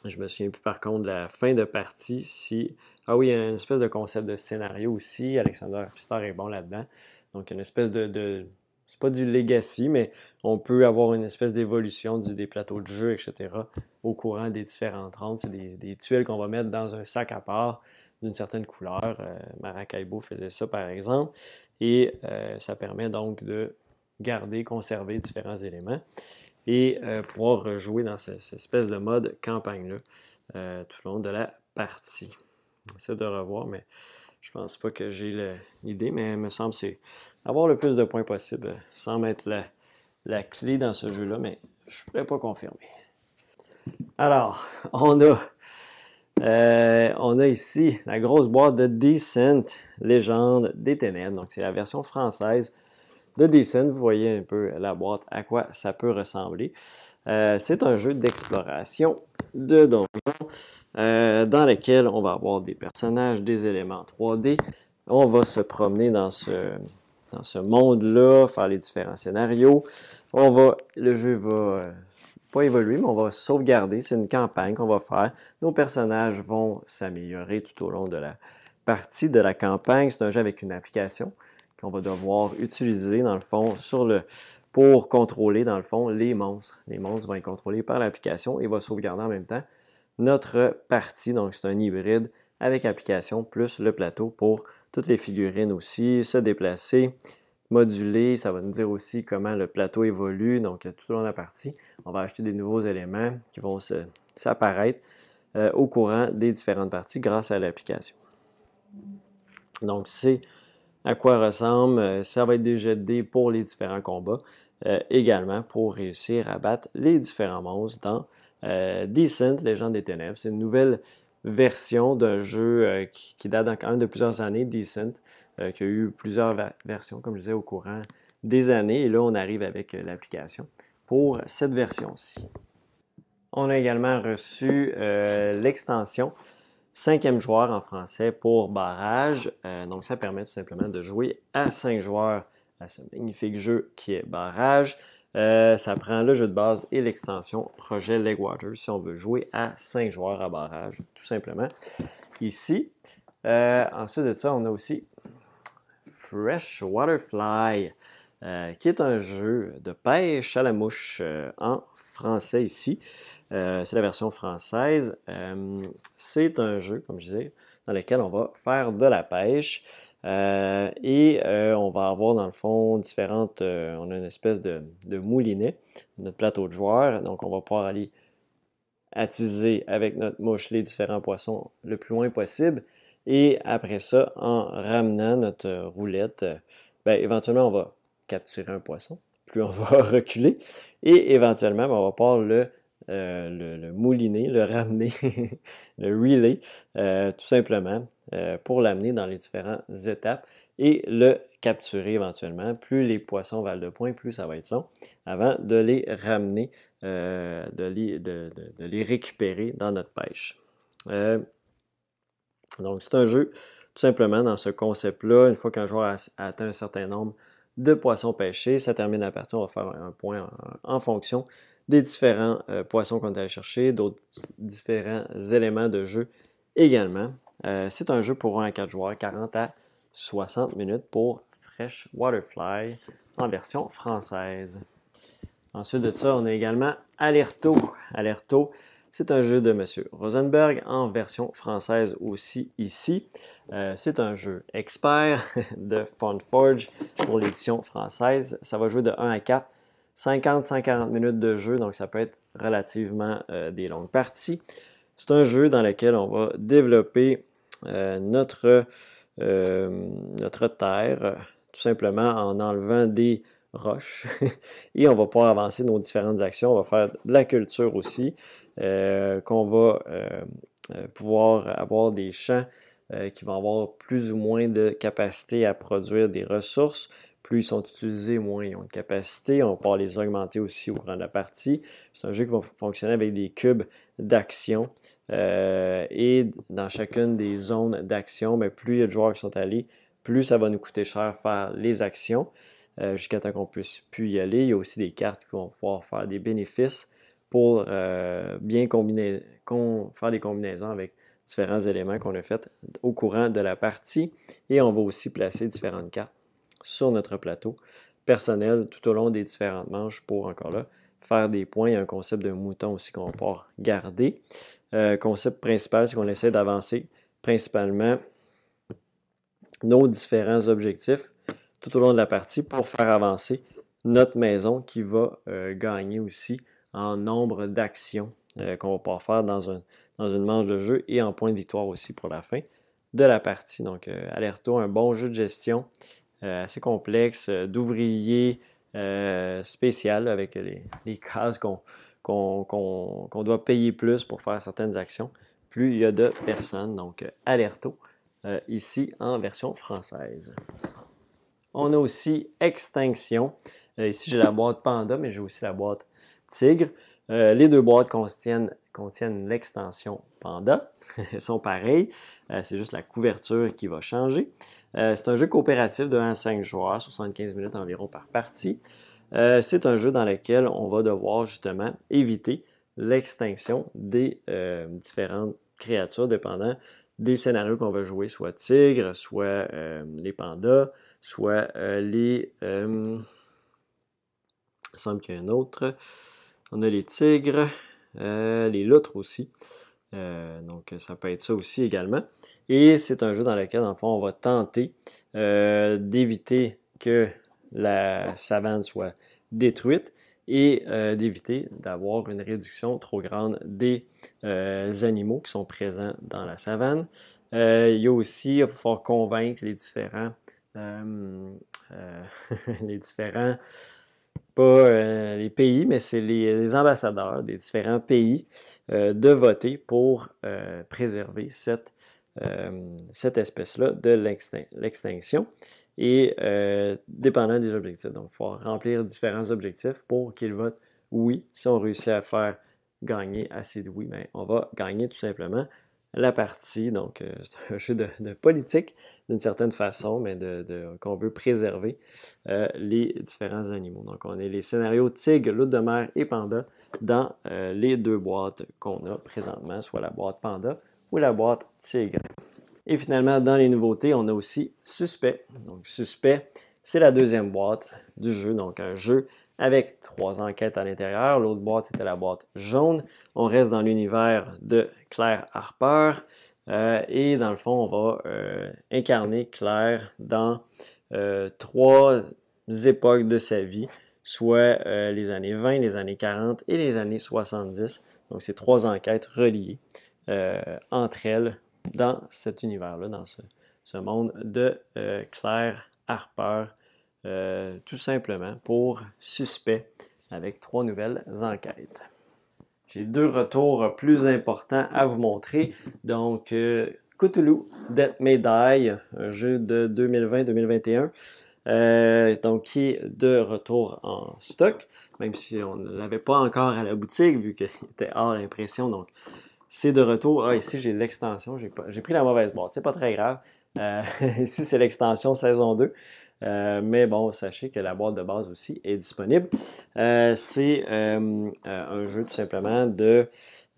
Speaker 1: Je me souviens plus par contre de la fin de partie. Ah oui, il y a une espèce de concept de scénario aussi. Alexander Pfister est bon là-dedans. Donc, une espèce c'est pas du legacy, mais on peut avoir une espèce d'évolution des plateaux de jeu, etc. au courant des différentes rondes. C'est des tuiles qu'on va mettre dans un sac à part d'une certaine couleur. Maracaibo faisait ça, par exemple. Et ça permet donc de conserver différents éléments et pouvoir jouer dans cette espèce de mode campagne-là tout le long de la partie. J'essaie de revoir, mais je pense pas que j'ai l'idée, mais il me semble que c'est avoir le plus de points possible sans mettre la clé dans ce jeu-là, mais je ne pourrais pas confirmer. Alors, on a ici la grosse boîte de Descent, Légende des Ténèbres. Donc, c'est la version française de Descent. Vous voyez un peu la boîte, à quoi ça peut ressembler. C'est un jeu d'exploration de donjons dans lequel on va avoir des personnages, des éléments 3D. On va se promener dans ce monde-là, faire les différents scénarios. Le jeu va pas évoluer, mais on va sauvegarder. C'est une campagne qu'on va faire. Nos personnages vont s'améliorer tout au long de la partie de la campagne. C'est un jeu avec une application qu'on va devoir utiliser, dans le fond, pour contrôler, dans le fond, les monstres. Les monstres vont être contrôlés par l'application et va sauvegarder en même temps notre partie. Donc, c'est un hybride avec application plus le plateau pour toutes les figurines aussi, se déplacer, moduler, ça va nous dire aussi comment le plateau évolue, donc tout au long de la partie, on va acheter des nouveaux éléments qui vont s'apparaître au courant des différentes parties grâce à l'application. Donc, c'est à quoi ressemble, ça va être des jets de dés pour les différents combats, également pour réussir à battre les différents monstres dans Descent, Légende des Ténèbres. C'est une nouvelle version d'un jeu qui date quand même de plusieurs années, Descent, qui a eu plusieurs versions, comme je disais, au courant des années. Et là, on arrive avec l'application pour cette version-ci. On a également reçu l'extension 5e joueur en français pour barrage. Donc, ça permet tout simplement de jouer à 5 joueurs à ce magnifique jeu qui est barrage. Ça prend le jeu de base et l'extension projet Legwater si on veut jouer à 5 joueurs à barrage, tout simplement. Ici, ensuite de ça, on a aussi Fresh Waterfly, qui est un jeu de pêche à la mouche en français ici. C'est la version française. C'est un jeu, comme je disais, dans lequel on va faire de la pêche. On va avoir dans le fond différentes... on a une espèce de moulinet, notre plateau de joueurs. Donc, on va pouvoir aller attiser avec notre mouche les différents poissons le plus loin possible. Et après ça, en ramenant notre roulette, éventuellement, on va capturer un poisson. Plus on va reculer. Et éventuellement, on va pouvoir le mouliner, le ramener, le relay, tout simplement, pour l'amener dans les différentes étapes et le capturer éventuellement. Plus les poissons valent de points, plus ça va être long avant de les ramener, de les récupérer dans notre pêche. Donc, c'est un jeu, tout simplement, dans ce concept-là, une fois qu'un joueur a atteint un certain nombre de poissons pêchés, ça termine la partie, on va faire un point en fonction des différents poissons qu'on est allé chercher, d'autres différents éléments de jeu également. C'est un jeu pour 1 à 4 joueurs, 40 à 60 minutes pour Fresh Waterfly en version française. Ensuite de ça, on a également Alerto. Alerto, c'est un jeu de M. Rosenberg en version française aussi ici. C'est un jeu expert de Funforge pour l'édition française. Ça va jouer de 1 à 4, 50-140 minutes de jeu, donc ça peut être relativement des longues parties. C'est un jeu dans lequel on va développer notre terre, tout simplement en enlevant des roches. Et on va pouvoir avancer nos différentes actions. On va faire de la culture aussi, qu'on va pouvoir avoir des champs qui vont avoir plus ou moins de capacité à produire des ressources. Plus ils sont utilisés, moins ils ont de capacité. On va pouvoir les augmenter aussi au cours de la partie. C'est un jeu qui va fonctionner avec des cubes d'action. Et dans chacune des zones d'action, plus il y a de joueurs qui sont allés, plus ça va nous coûter cher faire les actions. Jusqu'à temps qu'on puisse plus y aller. Il y a aussi des cartes qui vont pouvoir faire des bénéfices pour bien faire des combinaisons avec différents éléments qu'on a fait au courant de la partie. Et on va aussi placer différentes cartes sur notre plateau personnel tout au long des différentes manches pour, encore là, faire des points. Il y a un concept de mouton aussi qu'on va pouvoir garder. Concept principal, c'est qu'on essaie d'avancer principalement nos différents objectifs tout au long de la partie pour faire avancer notre maison qui va gagner aussi en nombre d'actions qu'on va pouvoir faire dans une manche de jeu et en points de victoire aussi pour la fin de la partie. Donc, Alerto, un bon jeu de gestion assez complexe, d'ouvrier spécial avec les cases qu'on doit payer plus pour faire certaines actions. Plus il y a de personnes. Donc, Alerto, ici en version française. On a aussi Extinction. Ici, j'ai la boîte Panda, mais j'ai aussi la boîte Tigre. Les deux boîtes contiennent l'extension Panda. Elles sont pareilles. C'est juste la couverture qui va changer. C'est un jeu coopératif de 1 à 5 joueurs, 75 minutes environ par partie. C'est un jeu dans lequel on va devoir justement éviter l'extinction des différentes créatures dépendant des scénarios qu'on va jouer, soit tigres, soit les pandas, soit il semble qu'il y a un autre. On a les tigres, les loutres aussi. Donc, ça peut être ça aussi également. Et c'est un jeu dans lequel, dans le fond, on va tenter d'éviter que la savane soit détruite et d'éviter d'avoir une réduction trop grande des animaux qui sont présents dans la savane. Il y a aussi, il va falloir convaincre les différents, les différents, pas les pays, mais c'est les ambassadeurs des différents pays de voter pour préserver cette espèce-là de l'extinction et dépendant des objectifs. Donc, il faut remplir différents objectifs pour qu'ils votent oui. Si on réussit à faire gagner assez de oui, bien, on va gagner tout simplement la partie. Donc, c'est un jeu de politique d'une certaine façon, mais qu'on veut préserver les différents animaux. Donc, on a les scénarios tigre, loutre de mer et panda dans les deux boîtes qu'on a présentement, soit la boîte panda ou la boîte tigre. Et finalement, dans les nouveautés, on a aussi Suspect. Donc, Suspect, c'est la deuxième boîte du jeu. Donc, un jeu avec 3 enquêtes à l'intérieur. L'autre boîte, c'était la boîte jaune. On reste dans l'univers de Claire Harper. Et dans le fond, on va incarner Claire dans 3 époques de sa vie, soit les années 20, les années 40 et les années 70. Donc, c'est 3 enquêtes reliées entre elles dans cet univers-là, dans ce monde de Claire Harper, tout simplement pour Suspect, avec 3 nouvelles enquêtes. J'ai 2 retours plus importants à vous montrer. Donc, Cthulhu, Death May Die, un jeu de 2020-2021. Donc, qui est de retour en stock, même si on ne l'avait pas encore à la boutique, vu qu'il était hors impression. Donc, c'est de retour. Ah, ici, j'ai l'extension. J'ai pris la mauvaise boîte. C'est pas très grave. Ici, c'est l'extension saison 2. Mais bon, sachez que la boîte de base aussi est disponible. C'est un jeu tout simplement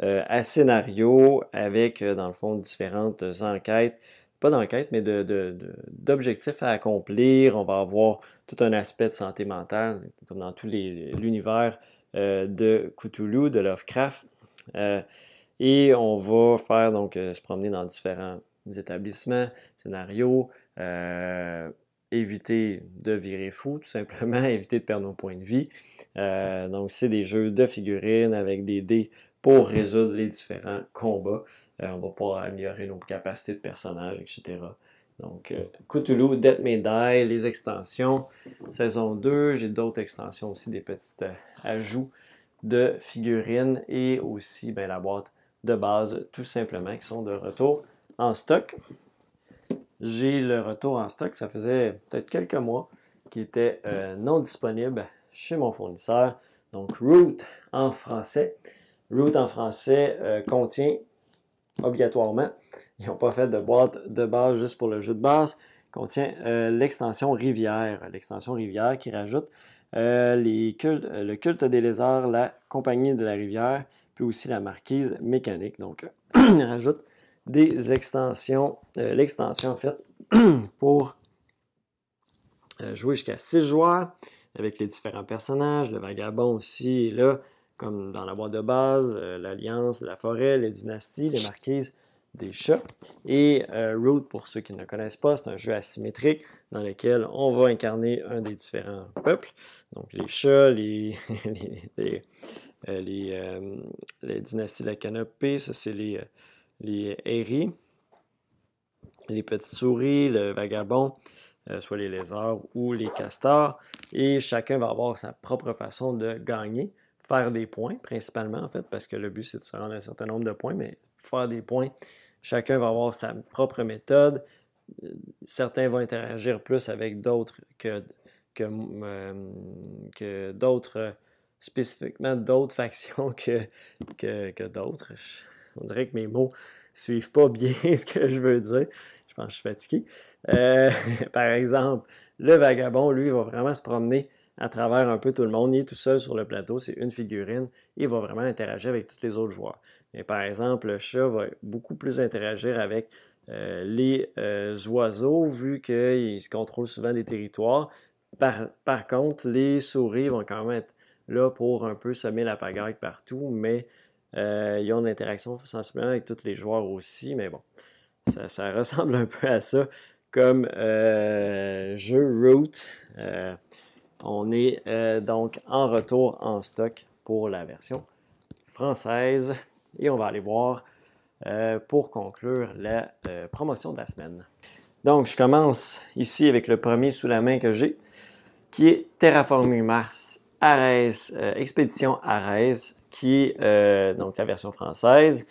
Speaker 1: à scénario avec, dans le fond, différentes enquêtes. Pas d'enquête, mais d'objectifs à accomplir. On va avoir tout un aspect de santé mentale, comme dans tout l'univers de Cthulhu, de Lovecraft. Et on va faire donc se promener dans différents établissements, scénarios, éviter de virer fou, tout simplement, éviter de perdre nos points de vie. Donc, c'est des jeux de figurines avec des dés pour résoudre les différents combats. On va pouvoir améliorer nos capacités de personnages, etc. Donc, Cthulhu, Death May Die, les extensions, saison 2, j'ai d'autres extensions aussi, des petits ajouts de figurines et aussi la boîte de base, tout simplement, qui sont de retour en stock. J'ai le retour en stock, ça faisait peut-être quelques mois, qui était non disponible chez mon fournisseur. Donc, Root en français. Root en français contient obligatoirement, ils n'ont pas fait de boîte de base juste pour le jeu de base, contient l'extension Rivière. L'extension Rivière qui rajoute le culte des lézards, la compagnie de la rivière, puis aussi la marquise mécanique. Donc, il rajoute des extensions, l'extension en fait, pour jouer jusqu'à 6 joueurs avec les différents personnages, le vagabond aussi est là, comme dans la boîte de base, l'Alliance, la forêt, les dynasties, les marquises, des chats. Et Root, pour ceux qui ne le connaissent pas, c'est un jeu asymétrique dans lequel on va incarner un des différents peuples. Donc les chats, les dynasties de la canopée, ça c'est les Eri, les petites souris, le vagabond, soit les lézards ou les castors. Et chacun va avoir sa propre façon de gagner. Faire des points, principalement, en fait, parce que le but, c'est de se rendre à un certain nombre de points, mais faire des points, chacun va avoir sa propre méthode. Certains vont interagir plus avec d'autres que d'autres, spécifiquement d'autres factions que d'autres. On dirait que mes mots ne suivent pas bien ce que je veux dire. Je pense que je suis fatigué. Par exemple, le vagabond, lui, va vraiment se promener à travers un peu tout le monde. Il est tout seul sur le plateau, c'est une figurine. Il va vraiment interagir avec tous les autres joueurs. Mais par exemple, le chat va beaucoup plus interagir avec les oiseaux, vu qu'ils se contrôlent souvent des territoires. Par contre, les souris vont quand même être là pour un peu semer la pagaille partout, mais ils ont de l'interaction sensiblement avec tous les joueurs aussi. Mais bon, ça ressemble un peu à ça comme jeu Root. On est donc en retour en stock pour la version française. Et on va aller voir pour conclure la promotion de la semaine. Donc, je commence ici avec le premier sous la main que j'ai, qui est Terraforming Mars Ares, Expédition Ares, qui est donc la version française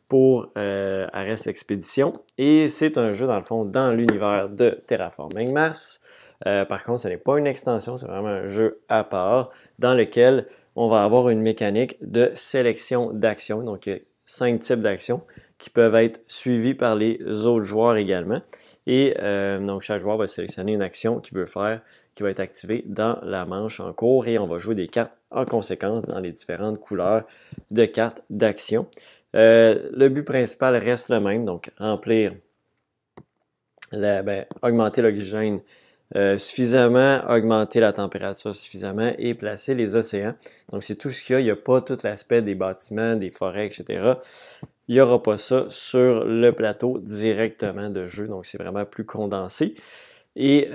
Speaker 1: pour Ares Expédition. Et c'est un jeu, dans le fond, dans l'univers de Terraforming Mars. Par contre, ce n'est pas une extension, c'est vraiment un jeu à part dans lequel on va avoir une mécanique de sélection d'actions. Donc, il y a 5 types d'actions qui peuvent être suivies par les autres joueurs également. Et donc, chaque joueur va sélectionner une action qu'il veut faire, qui va être activée dans la manche en cours et on va jouer des cartes en conséquence dans les différentes couleurs de cartes d'action. Le but principal reste le même, donc remplir, augmenter l'oxygène suffisamment, augmenter la température suffisamment et placer les océans. Donc, c'est tout ce qu'il y a. Il n'y a pas tout l'aspect des bâtiments, des forêts, etc. Il n'y aura pas ça sur le plateau directement de jeu. Donc, c'est vraiment plus condensé. Et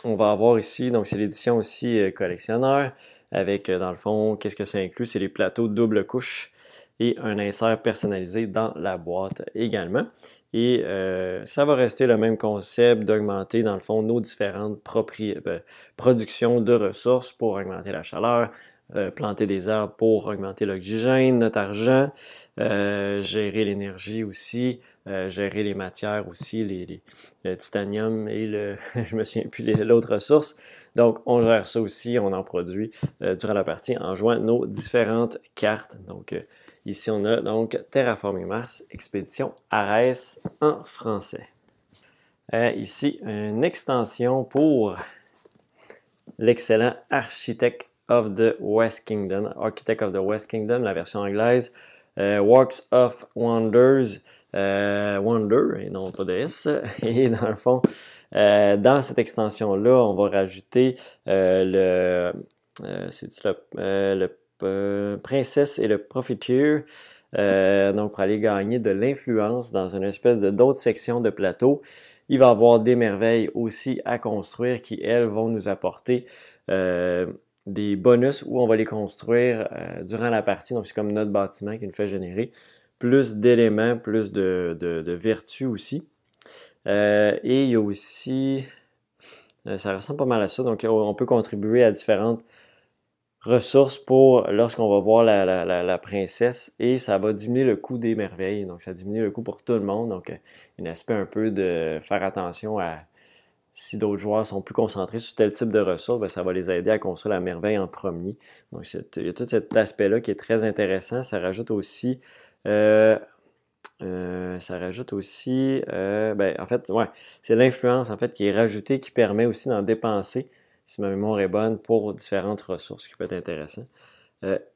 Speaker 1: on va avoir ici, donc c'est l'édition aussi collectionneur avec, dans le fond, qu'est-ce que ça inclut? C'est les plateaux double couche et un insert personnalisé dans la boîte également. Et ça va rester le même concept d'augmenter, dans le fond, nos différentes productions de ressources pour augmenter la chaleur, planter des arbres pour augmenter l'oxygène, notre argent, gérer l'énergie aussi, gérer les matières aussi, le titanium et je me souviens plus l'autre ressource. Donc, on gère ça aussi, on en produit durant la partie en jouant nos différentes cartes. Donc, ici, on a donc Terraforming Mars, Expédition Ares en français. Ici, une extension pour l'excellent Architect of the West Kingdom, la version anglaise, Works of Wonders, Wonder, et non pas de S. Et dans le fond, dans cette extension-là, on va rajouter le Princesse et le Profiteer, donc pour aller gagner de l'influence dans une espèce d'autres sections de plateau. Il va y avoir des merveilles aussi à construire qui, elles, vont nous apporter des bonus où on va les construire durant la partie. Donc, c'est comme notre bâtiment qui nous fait générer plus d'éléments, plus de vertus aussi. Et il y a aussi, ça ressemble pas mal à ça, donc on peut contribuer à différentes ressources pour lorsqu'on va voir la princesse et ça va diminuer le coût des merveilles. Donc, ça diminue le coût pour tout le monde. Donc, un aspect un peu de faire attention à si d'autres joueurs sont plus concentrés sur tel type de ressources, bien, ça va les aider à construire la merveille en premier. Donc, il y a tout cet aspect-là qui est très intéressant. Ça rajoute aussi en fait, ouais, c'est l'influence en fait qui est rajoutée, qui permet aussi d'en dépenser, si ma mémoire est bonne, pour différentes ressources, qui peut être intéressant.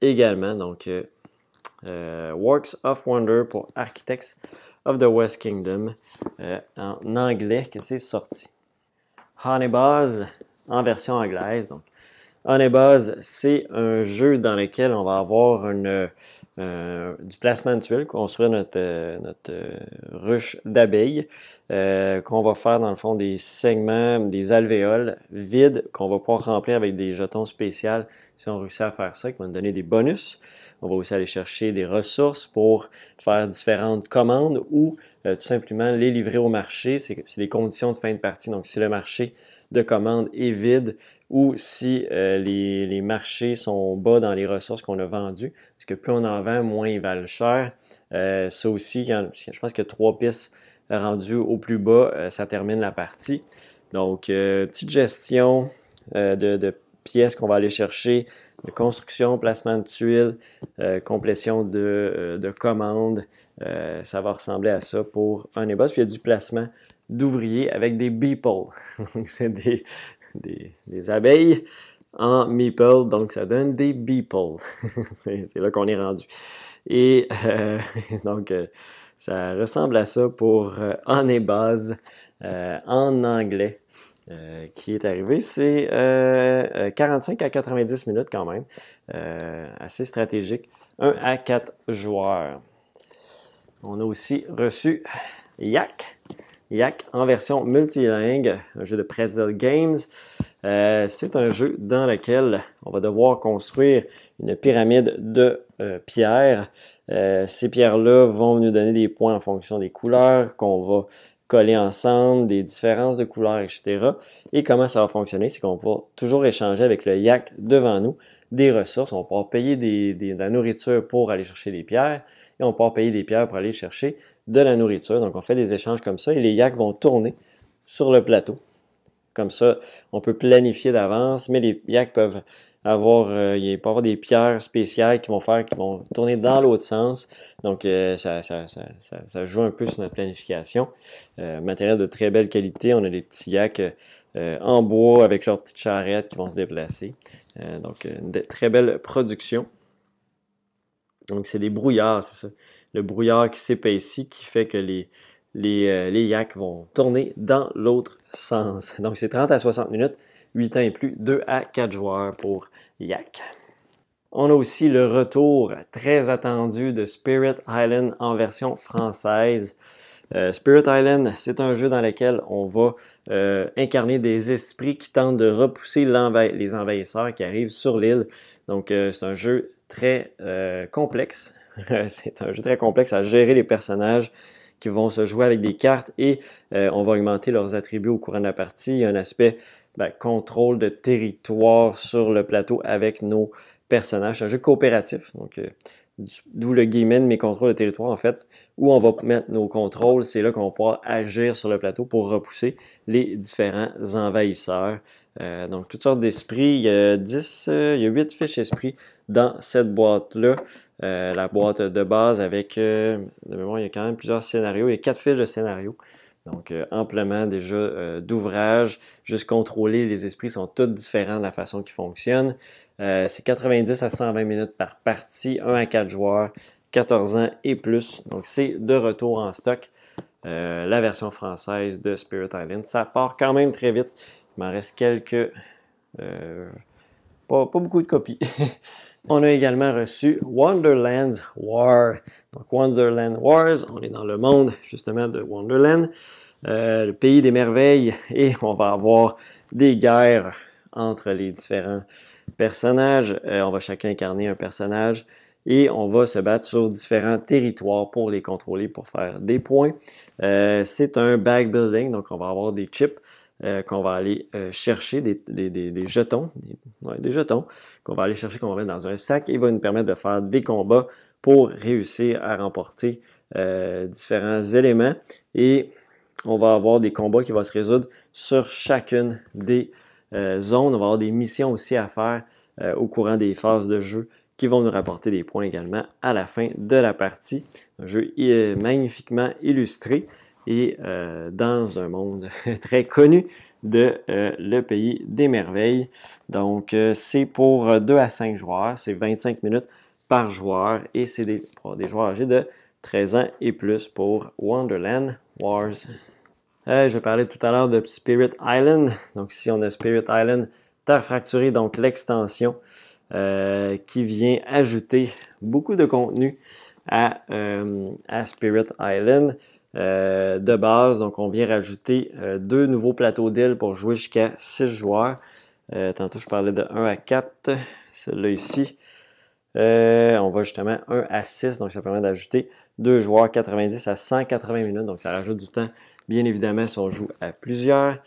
Speaker 1: Également, donc, Works of Wonder pour Architects of the West Kingdom, en anglais, que c'est sorti. Honeybuzz en version anglaise. Donc, Honeybuzz, c'est un jeu dans lequel on va avoir du placement de tuiles, construire notre ruche d'abeilles, qu'on va faire dans le fond des segments, des alvéoles vides qu'on va pouvoir remplir avec des jetons spéciaux si on réussit à faire ça, qui vont nous donner des bonus. On va aussi aller chercher des ressources pour faire différentes commandes ou tout simplement les livrer au marché. C'est les conditions de fin de partie. Donc, si le marché de commande est vide ou si les marchés sont bas dans les ressources qu'on a vendues, parce que plus on en vend, moins ils valent cher. Ça aussi, je pense qu'il y a 3 pistes rendues au plus bas, ça termine la partie. Donc, petite gestion de pièces qu'on va aller chercher, de construction, placement de tuiles, complétion de commandes. Ça va ressembler à ça pour Honeybuzz. Puis il y a du placement d'ouvriers avec des beeples. C'est des abeilles en meeple, donc ça donne des beeples. C'est là qu'on est rendu. Et donc, ça ressemble à ça pour Honeybuzz en anglais. Qui est arrivé, c'est 45 à 90 minutes quand même, assez stratégique, 1 à 4 joueurs. On a aussi reçu Yak Yak en version multilingue, un jeu de Pretzel Games. C'est un jeu dans lequel on va devoir construire une pyramide de pierres. Ces pierres-là vont nous donner des points en fonction des couleurs qu'on va coller ensemble, des différences de couleurs, etc. Et comment ça va fonctionner, c'est qu'on va toujours échanger avec le yak devant nous des ressources. On va pouvoir payer de la nourriture pour aller chercher des pierres et on va pouvoir payer des pierres pour aller chercher de la nourriture. Donc, on fait des échanges comme ça et les yaks vont tourner sur le plateau. Comme ça, on peut planifier d'avance, mais les yaks peuvent avoir, il peut y avoir des pierres spéciales qui vont tourner dans l'autre sens. Donc, ça joue un peu sur notre planification. Matériel de très belle qualité. On a des petits yaks en bois avec leurs petites charrettes qui vont se déplacer. Donc, une très belle production. Donc, c'est des brouillards, c'est ça. Le brouillard qui s'épaissit, qui fait que les yaks vont tourner dans l'autre sens. Donc, c'est 30 à 60 minutes, 8 ans et plus, 2 à 4 joueurs pour yak. On a aussi le retour très attendu de Spirit Island en version française. Spirit Island, c'est un jeu dans lequel on va incarner des esprits qui tentent de repousser les envahisseurs qui arrivent sur l'île. Donc, c'est un jeu très complexe. C'est un jeu très complexe à gérer les personnages qui vont se jouer avec des cartes et on va augmenter leurs attributs au courant de la partie. Il y a un aspect contrôle de territoire sur le plateau avec nos personnages. C'est un jeu coopératif, donc d'où le gaming, mes contrôles de territoire en fait, où on va mettre nos contrôles. C'est là qu'on va pouvoir agir sur le plateau pour repousser les différents envahisseurs. Donc, toutes sortes d'esprits. Il y a 8 fiches esprits dans cette boîte-là. La boîte de base avec, de mémoire, il y a quand même plusieurs scénarios. Il y a 4 fiches de scénario. Donc, amplement déjà d'ouvrage. Juste contrôler les esprits sont tous différents de la façon qu'ils fonctionnent. C'est 90 à 120 minutes par partie, 1 à 4 joueurs, 14 ans et plus. Donc, c'est de retour en stock. La version française de Spirit Island. Ça part quand même très vite. Il m'en reste quelques... pas beaucoup de copies. On a également reçu Wonderland's War. Donc, Wonderland Wars, on est dans le monde justement de Wonderland, le pays des merveilles, et on va avoir des guerres entre les différents personnages. On va chacun incarner un personnage et on va se battre sur différents territoires pour les contrôler, pour faire des points. C'est un bag building, donc on va avoir des chips qu'on va aller chercher, des jetons, des jetons qu'on va aller chercher, qu'on va mettre dans un sac et va nous permettre de faire des combats pour réussir à remporter différents éléments. Et on va avoir des combats qui vont se résoudre sur chacune des zones. On va avoir des missions aussi à faire au courant des phases de jeu qui vont nous rapporter des points également à la fin de la partie. Un jeu magnifiquement illustré et dans un monde très connu de le pays des merveilles. Donc, c'est pour 2 à 5 joueurs, c'est 25 minutes par joueur et c'est pour des joueurs âgés de 13 ans et plus pour Wonderland Wars. Je parlais tout à l'heure de Spirit Island. Donc, ici, on a Spirit Island Terre Fracturée, donc l'extension qui vient ajouter beaucoup de contenu à Spirit Island. De base, donc on vient rajouter 2 nouveaux plateaux d'îles pour jouer jusqu'à 6 joueurs. Tantôt, je parlais de 1 à 4, celle-là ici. On va justement 1 à 6, donc ça permet d'ajouter 2 joueurs 90 à 180 minutes, donc ça rajoute du temps, bien évidemment, si on joue à plusieurs.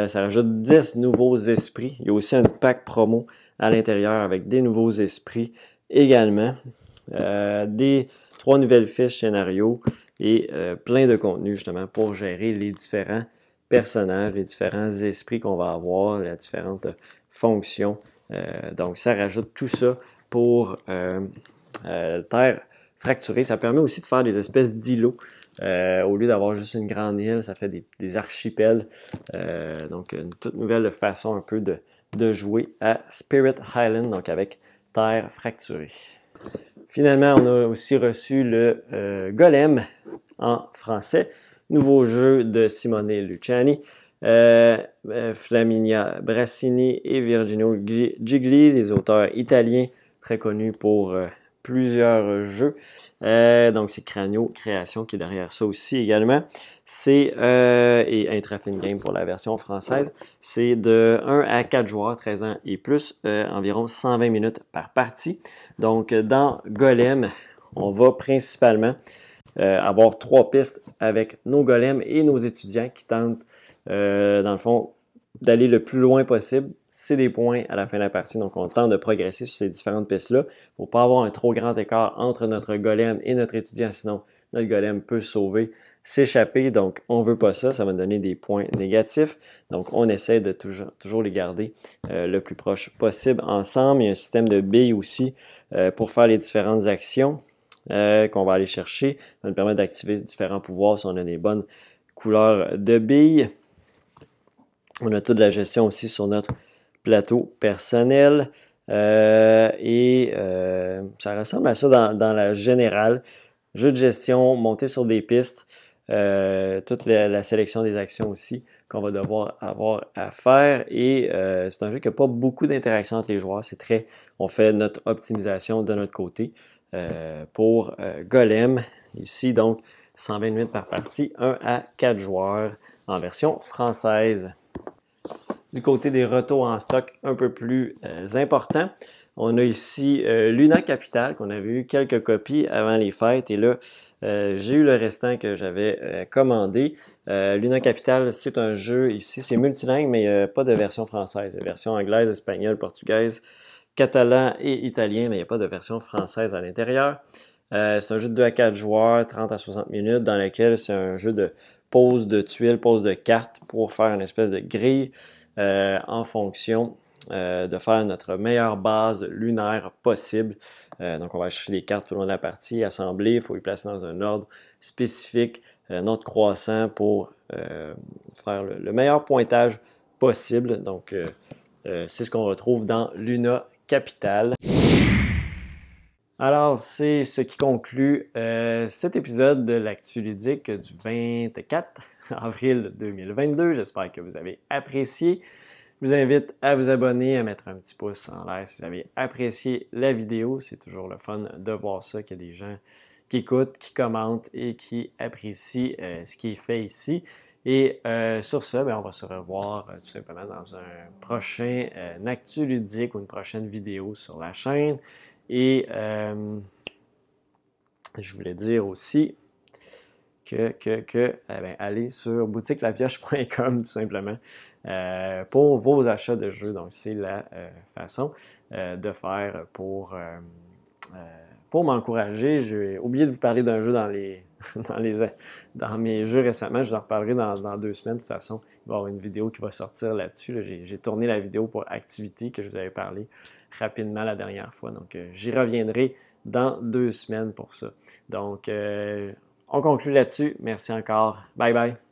Speaker 1: Ça rajoute 10 nouveaux esprits. Il y a aussi un pack promo à l'intérieur avec des nouveaux esprits également. Des 3 nouvelles fiches scénario et plein de contenu justement pour gérer les différents personnages, les différents esprits qu'on va avoir, les différentes fonctions. Donc, ça rajoute tout ça pour Terre Fracturée. Ça permet aussi de faire des espèces d'îlots. Au lieu d'avoir juste une grande île, ça fait des archipels. Donc, une toute nouvelle façon un peu de jouer à Spirit Island, donc avec Terre Fracturée. Finalement, on a aussi reçu le Golem en français, nouveau jeu de Simone Luciani, Flaminia Brassini et Virginio Gigli, les auteurs italiens très connus pour plusieurs jeux. Donc, c'est Cranio Création qui est derrière ça aussi également. C'est et Intrafin Game pour la version française. C'est de 1 à 4 joueurs, 13 ans et plus, environ 120 minutes par partie. Donc, dans Golem, on va principalement avoir 3 pistes avec nos golems et nos étudiants qui tentent, dans le fond, d'aller le plus loin possible. C'est des points à la fin de la partie, donc on tente de progresser sur ces différentes pistes-là pour ne pas avoir un trop grand écart entre notre golem et notre étudiant, sinon notre golem peut se sauver, s'échapper, donc on ne veut pas ça, ça va donner des points négatifs, donc on essaie de toujours les garder le plus proche possible ensemble. Il y a un système de billes aussi pour faire les différentes actions qu'on va aller chercher, ça va nous permettre d'activer différents pouvoirs si on a des bonnes couleurs de billes. On a toute la gestion aussi sur notre plateau personnel. Ça ressemble à ça dans la générale. Jeu de gestion, monter sur des pistes, toute la sélection des actions aussi qu'on va devoir avoir à faire. Et c'est un jeu qui n'a pas beaucoup d'interaction entre les joueurs. On fait notre optimisation de notre côté pour Golem. Ici, donc, 120 minutes par partie, 1 à 4 joueurs en version française. Du côté des retours en stock un peu plus importants, on a ici Luna Capital, qu'on avait eu quelques copies avant les fêtes. Et là, j'ai eu le restant que j'avais commandé. Luna Capital, c'est un jeu ici, c'est multilingue, mais il n'y a pas de version française. Il y a version anglaise, espagnole, portugaise, catalan et italien, mais il n'y a pas de version française à l'intérieur. C'est un jeu de 2 à 4 joueurs, 30 à 60 minutes, dans lequel c'est un jeu de pose de tuiles, pose de cartes pour faire une espèce de grille en fonction de faire notre meilleure base lunaire possible. Donc, on va chercher des cartes tout au long de la partie, assembler, il faut les placer dans un ordre spécifique, un ordre croissant pour faire le meilleur pointage possible. Donc, c'est ce qu'on retrouve dans Luna Capital. Alors, c'est ce qui conclut cet épisode de l'Actu ludique du 24 avril 2022. J'espère que vous avez apprécié. Je vous invite à vous abonner, à mettre un petit pouce en l'air si vous avez apprécié la vidéo. C'est toujours le fun de voir ça, qu'il y a des gens qui écoutent, qui commentent et qui apprécient ce qui est fait ici. Et sur ça, on va se revoir tout simplement dans un prochain Actu ludique ou une prochaine vidéo sur la chaîne. Et je voulais dire aussi allez sur boutiquelapioche.com tout simplement pour vos achats de jeux. Donc, c'est la façon de faire pour m'encourager. J'ai oublié de vous parler d'un jeu dans mes jeux récemment. Je vous en reparlerai dans 2 semaines. De toute façon, il va y avoir une vidéo qui va sortir là-dessus. Là, j'ai tourné la vidéo pour Activity que je vous avais parlé rapidement la dernière fois. Donc, j'y reviendrai dans 2 semaines pour ça. Donc, on conclut là-dessus. Merci encore. Bye bye.